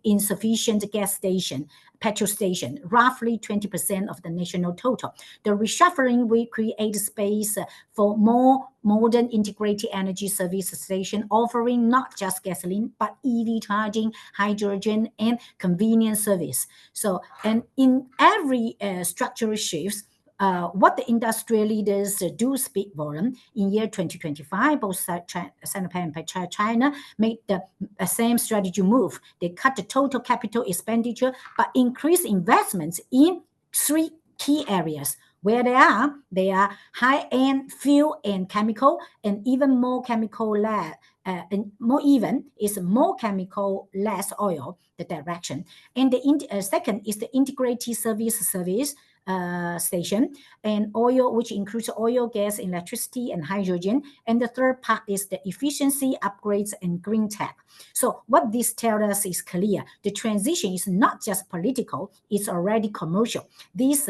insufficient gas stations, petrol station, roughly 20% of the national total. The reshuffling will create space for more modern integrated energy service station offering not just gasoline, but EV charging, hydrogen, and convenience service. So, and in every structural shifts, what the industrial leaders do speak volume. In year 2025, both Singapore and China made the same strategy move. They cut the total capital expenditure, but increase investments in 3 key areas. Where they are high-end fuel and chemical, and even more chemical less, and more chemical, less oil, the direction. And the second is the integrated service station and oil, which includes oil, gas, electricity, and hydrogen. And the third part is the efficiency upgrades and green tech. So what this tells us is clear. The transition is not just political, it's already commercial. These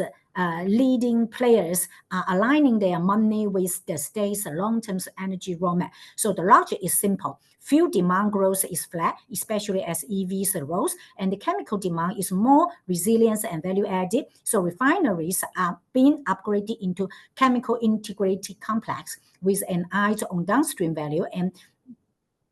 leading players are aligning their money with the state's long-term energy roadmap. So the logic is simple. Fuel demand growth is flat, especially as EVs rose, and the chemical demand is more resilient and value-added. So refineries are being upgraded into chemical integrated complex with an eye on downstream value and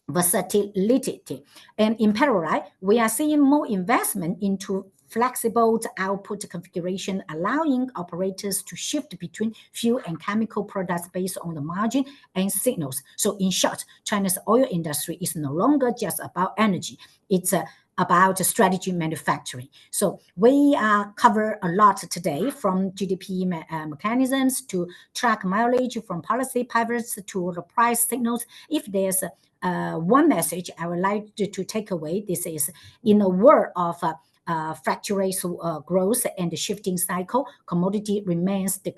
versatility. And in parallel, we are seeing more investment into flexible output configuration, allowing operators to shift between fuel and chemical products based on the margin and signals. So in short, China's oil industry is no longer just about energy. It's about strategy manufacturing. So we cover a lot today, from GDP mechanisms to track mileage, from policy pivots to the price signals. If there's one message I would like to take away, this is, in a world of fracturation growth and the shifting cycle, commodity remains the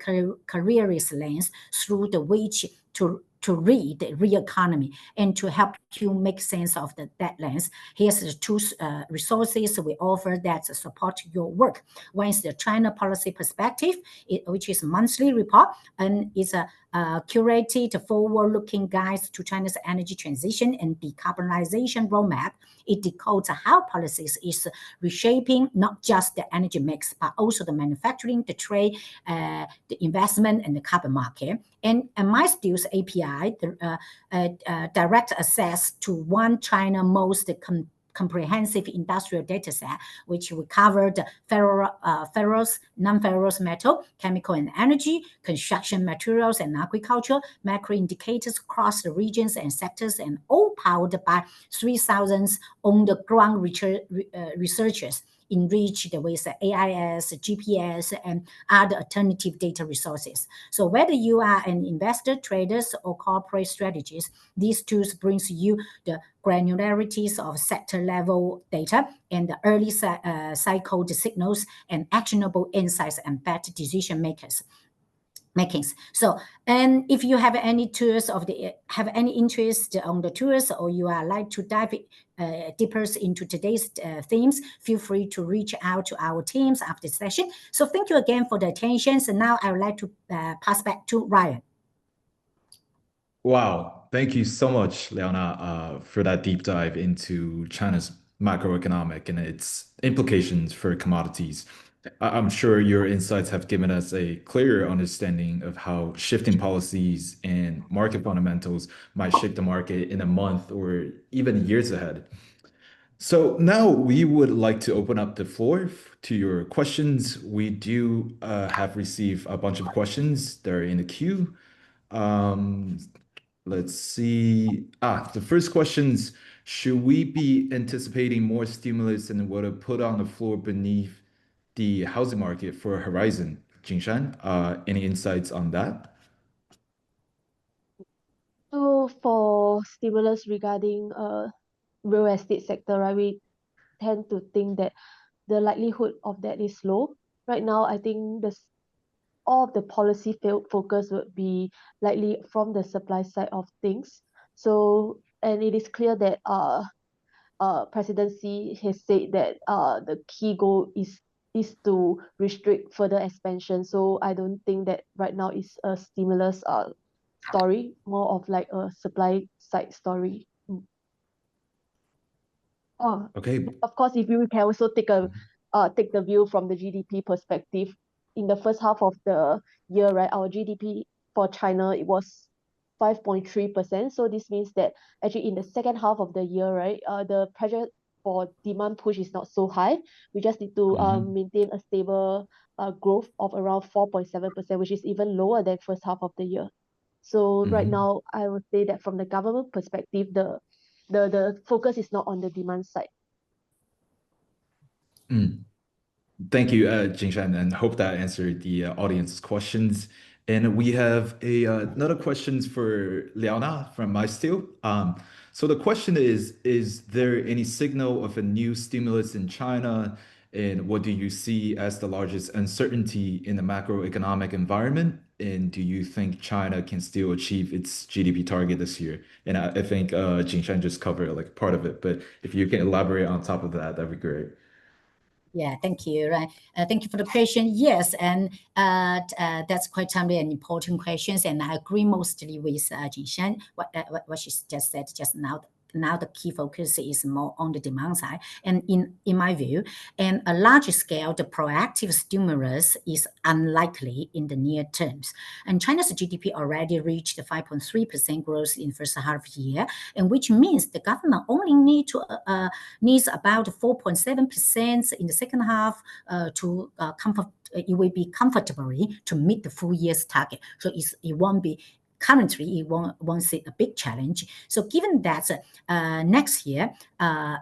careerist lens through the which to read the real economy. And to help you make sense of that lens, here's the 2 resources we offer that support your work. One is the China Policy Perspective, which is a monthly report, and it's a curated forward-looking guides to China's energy transition and decarbonization roadmap. It decodes how policies is reshaping not just the energy mix, but also the manufacturing, the trade, the investment, and the carbon market. And Mysteel's API, the direct access to one China most comprehensive industrial data set, which we covered ferrous, non-ferrous metal, chemical and energy, construction materials and agriculture, macro indicators across the regions and sectors, and all powered by 3,000 on-the-ground researchers enriched with AIS, GPS, and other alternative data resources. So whether you are an investor, traders, or corporate strategist, these tools brings you the granularities of sector-level data and the early cycle signals and actionable insights and better decision makings. So, and if you have any tours have any interest on the tours, or you are like to dive deeper into today's themes, feel free to reach out to our teams after the session. So thank you again for the attention. So now I would like to pass back to Ryan. Wow. Thank you so much, Leona, for that deep dive into China's macroeconomic and its implications for commodities. I'm sure your insights have given us a clearer understanding of how shifting policies and market fundamentals might shape the market in a month or even years ahead. So now we would like to open up the floor to your questions. We do have received a bunch of questions that are in the queue. Um, Let's see. The first question's, should we be anticipating more stimulus than what are put on the floor beneath the housing market for Horizon? Jingshan, any insights on that? So for stimulus regarding real estate sector, right, we tend to think that the likelihood of that is low. Right now, I think all of the policy focus would be likely from the supply side of things. So, and it is clear that presidency has said that the key goal is to restrict further expansion. So I don't think that right now is a stimulus story, more of like a supply side story. Oh, Okay. of course, if you can also take the view from the GDP perspective. In the first half of the year, right, our GDP for China, it was 5.3%. So this means that actually in the second half of the year, right, the pressure for demand push is not so high. We just need to Mhm. maintain a stable growth of around 4.7%, which is even lower than first half of the year. So right Mhm. now, I would say that from the government perspective, the focus is not on the demand side. Mm. Thank you, Jingshan, and hope that answered the audience's questions. And we have another questions for Liana from Mysteel. So the question is there any signal of a new stimulus in China? And what do you see as the largest uncertainty in the macroeconomic environment? And do you think China can still achieve its GDP target this year? And I think Jingshan just covered like part of it, but if you can elaborate on top of that, that'd be great. Yeah, thank you. Right, thank you for the question. Yes, and that's quite timely and important questions, and I agree mostly with Jinshan what she just said just now. Now the key focus is more on the demand side, and in my view, and a large scale, the proactive stimulus is unlikely in the near terms. And China's GDP already reached 5.3% growth in first half year, and which means the government only needs about 4.7% in the second half to comfort. It will be comfortably to meet the full year's target. So it won't be currently it won't see a big challenge. So given that next year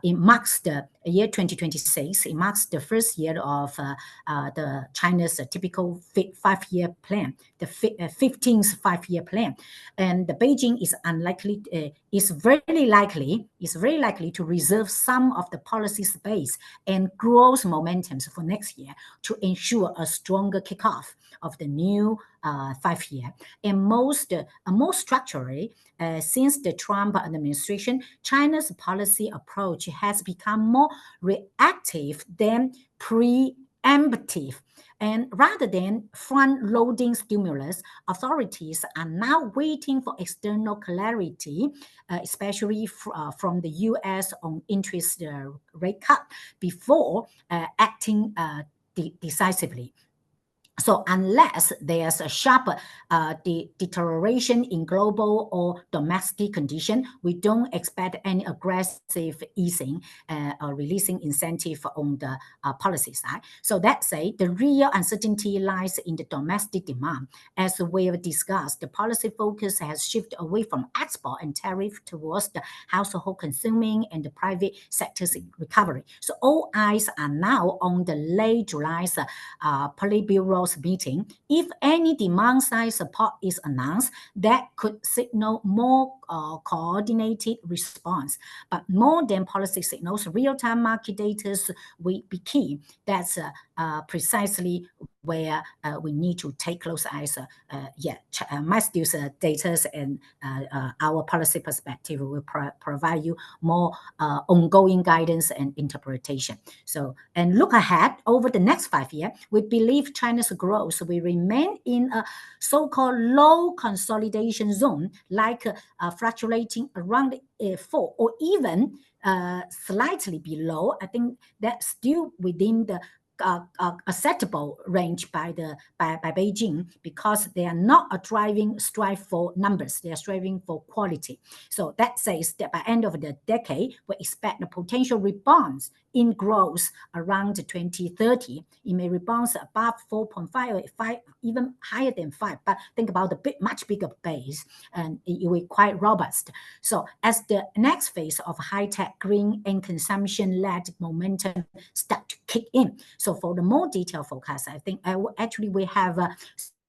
it marks the year 2026, it marks the first year of the China's typical 5-year plan, the 15th 5-year plan, and the Beijing is very likely to reserve some of the policy space and growth momentums for next year to ensure a stronger kickoff of the new 5-year. And more structurally, since the Trump administration, China's policy approach has become more reactive than preemptive. And rather than front-loading stimulus, authorities are now waiting for external clarity, especially from the U.S. on interest rate cut, before acting decisively. So unless there's a sharp deterioration in global or domestic condition, we don't expect any aggressive easing or releasing incentive on the policy side. So that say the real uncertainty lies in the domestic demand. As we have discussed, the policy focus has shifted away from export and tariff towards the household consuming and the private sector's recovery. So all eyes are now on the late July's Politburo's meeting. If any demand side support is announced, that could signal more coordinated response. But more than policy signals, real-time market data will be key. That's precisely where we need to take close eyes. Mysteel's data and our policy perspective will provide you more ongoing guidance and interpretation. So, and look ahead over the next 5 years, we believe China's growth will remain in a so-called low consolidation zone, like fluctuating around 4 or even slightly below. I think that's still within the acceptable range by Beijing, because they are not driving strive for numbers, they are striving for quality. So that says that by end of the decade, we expect a potential rebound in growth around 2030. It may rebound above 4.5 or 5, even higher than 5. But think about the much bigger base, and it will be quite robust. So as the next phase of high-tech, green, and consumption-led momentum start to kick in. So for the more detailed forecast, I think actually we have a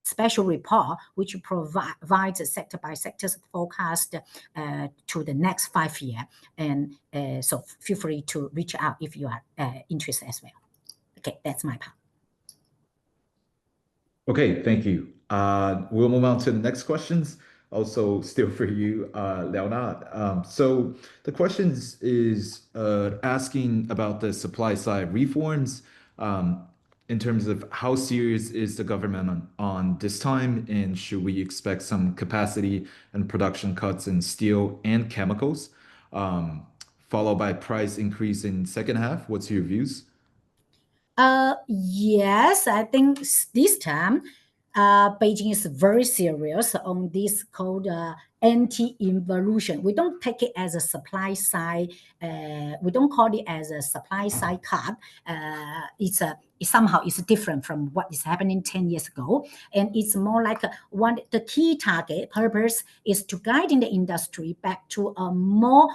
special report which provides a sector by sector forecast to the next 5 years. And so feel free to reach out if you are interested as well. Okay, that's my part. Okay, thank you. We'll move on to the next questions. Also, still for you, Leonard. So the questions is asking about the supply side reforms, in terms of how serious is the government on this time, and should we expect some capacity and production cuts in steel and chemicals, followed by price increase in second half? What's your views? Yes, I think this time Beijing is very serious on this called anti-involution. We don't take it as a supply side. We don't call it as a supply side cut. Somehow it's different from what is happening 10 years ago, and it's more like the key target purpose is to guide in the industry back to a more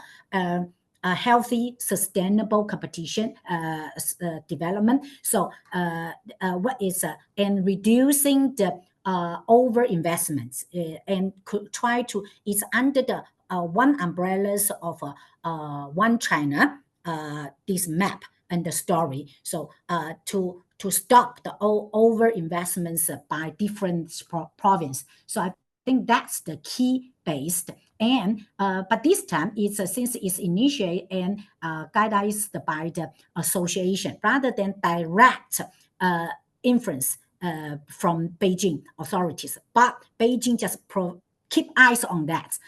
a healthy, sustainable competition development. So, what is and reducing the over investments and could try to, it's under the one umbrellas of one China, this map and the story. So to stop the over investments by different province. So I think that's the key based. And but this time it's since it's initiated and guided by the association rather than direct influence from Beijing authorities. But Beijing just keep eyes on that.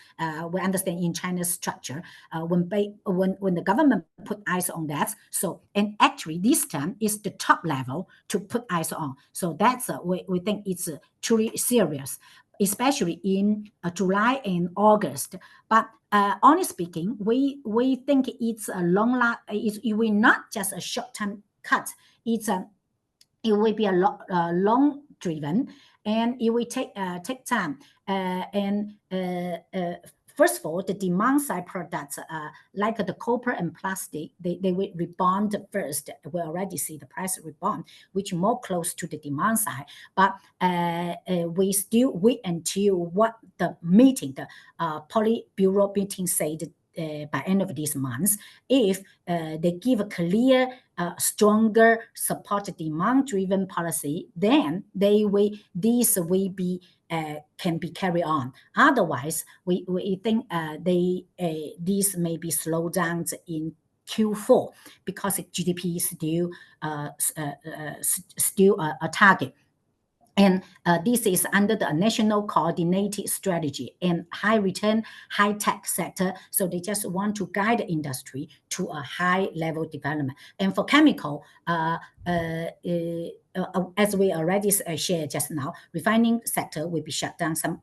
We understand in China's structure, when the government put eyes on that, so and actually this time is the top level to put eyes on. So that's we think it's truly serious, especially in July and August. But honestly speaking, we think it's a it will not just a short term cut. It will be a long driven, and it will take time. First of all, the demand side products like the copper and plastic, they will rebound first. We already see the price rebound, which more close to the demand side. But we still wait until what the meeting, the Politburo meeting said by end of this month. If they give a clear, stronger support demand-driven policy, then these will be can be carried on. Otherwise, we think these may be slowed down in Q4 because GDP is still a target. And this is under the national coordinated strategy and high return, high tech sector. So they just want to guide the industry to a high level development. And for chemical, as we already shared just now, refining sector will be shut down some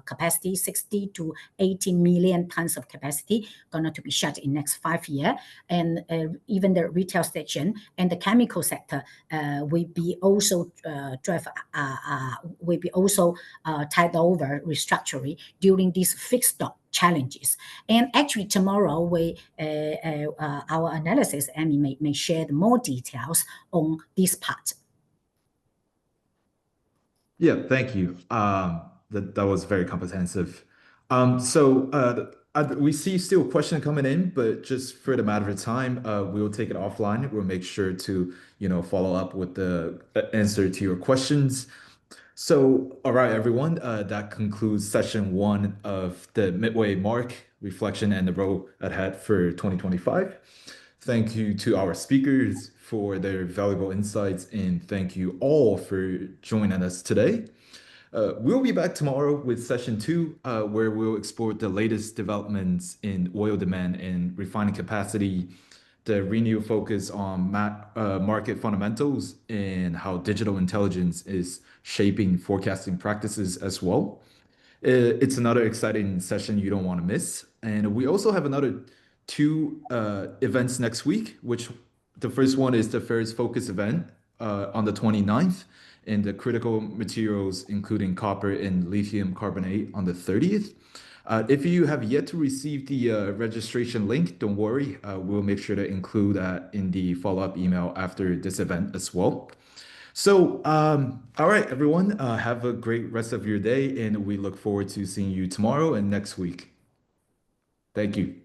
capacity, 60 to 80 million tons of capacity going to be shut in next 5 years. And even the retail station and the chemical sector will be also tied over restructuring during these fixed stock challenges. And actually tomorrow our analysis, Amy may share more details on this part. Yeah, thank you. That was very comprehensive. We see still a question coming in, but just for the matter of time, we'll take it offline. We'll make sure to, follow up with the answer to your questions. So, all right, everyone, that concludes session one of the midway mark, reflection, and the road ahead for 2025. Thank you to our speakers for their valuable insights, and thank you all for joining us today. We'll be back tomorrow with session two, where we'll explore the latest developments in oil demand and refining capacity, the renewed focus on market fundamentals, and how digital intelligence is shaping forecasting practices as well. It's another exciting session you don't want to miss. And we also have another two events next week, which the first one is the first focus event on the 29th, and the critical materials, including copper and lithium carbonate, on the 30th. If you have yet to receive the registration link, don't worry. We'll make sure to include that in the follow-up email after this event as well. So, all right, everyone, have a great rest of your day, and we look forward to seeing you tomorrow and next week. Thank you.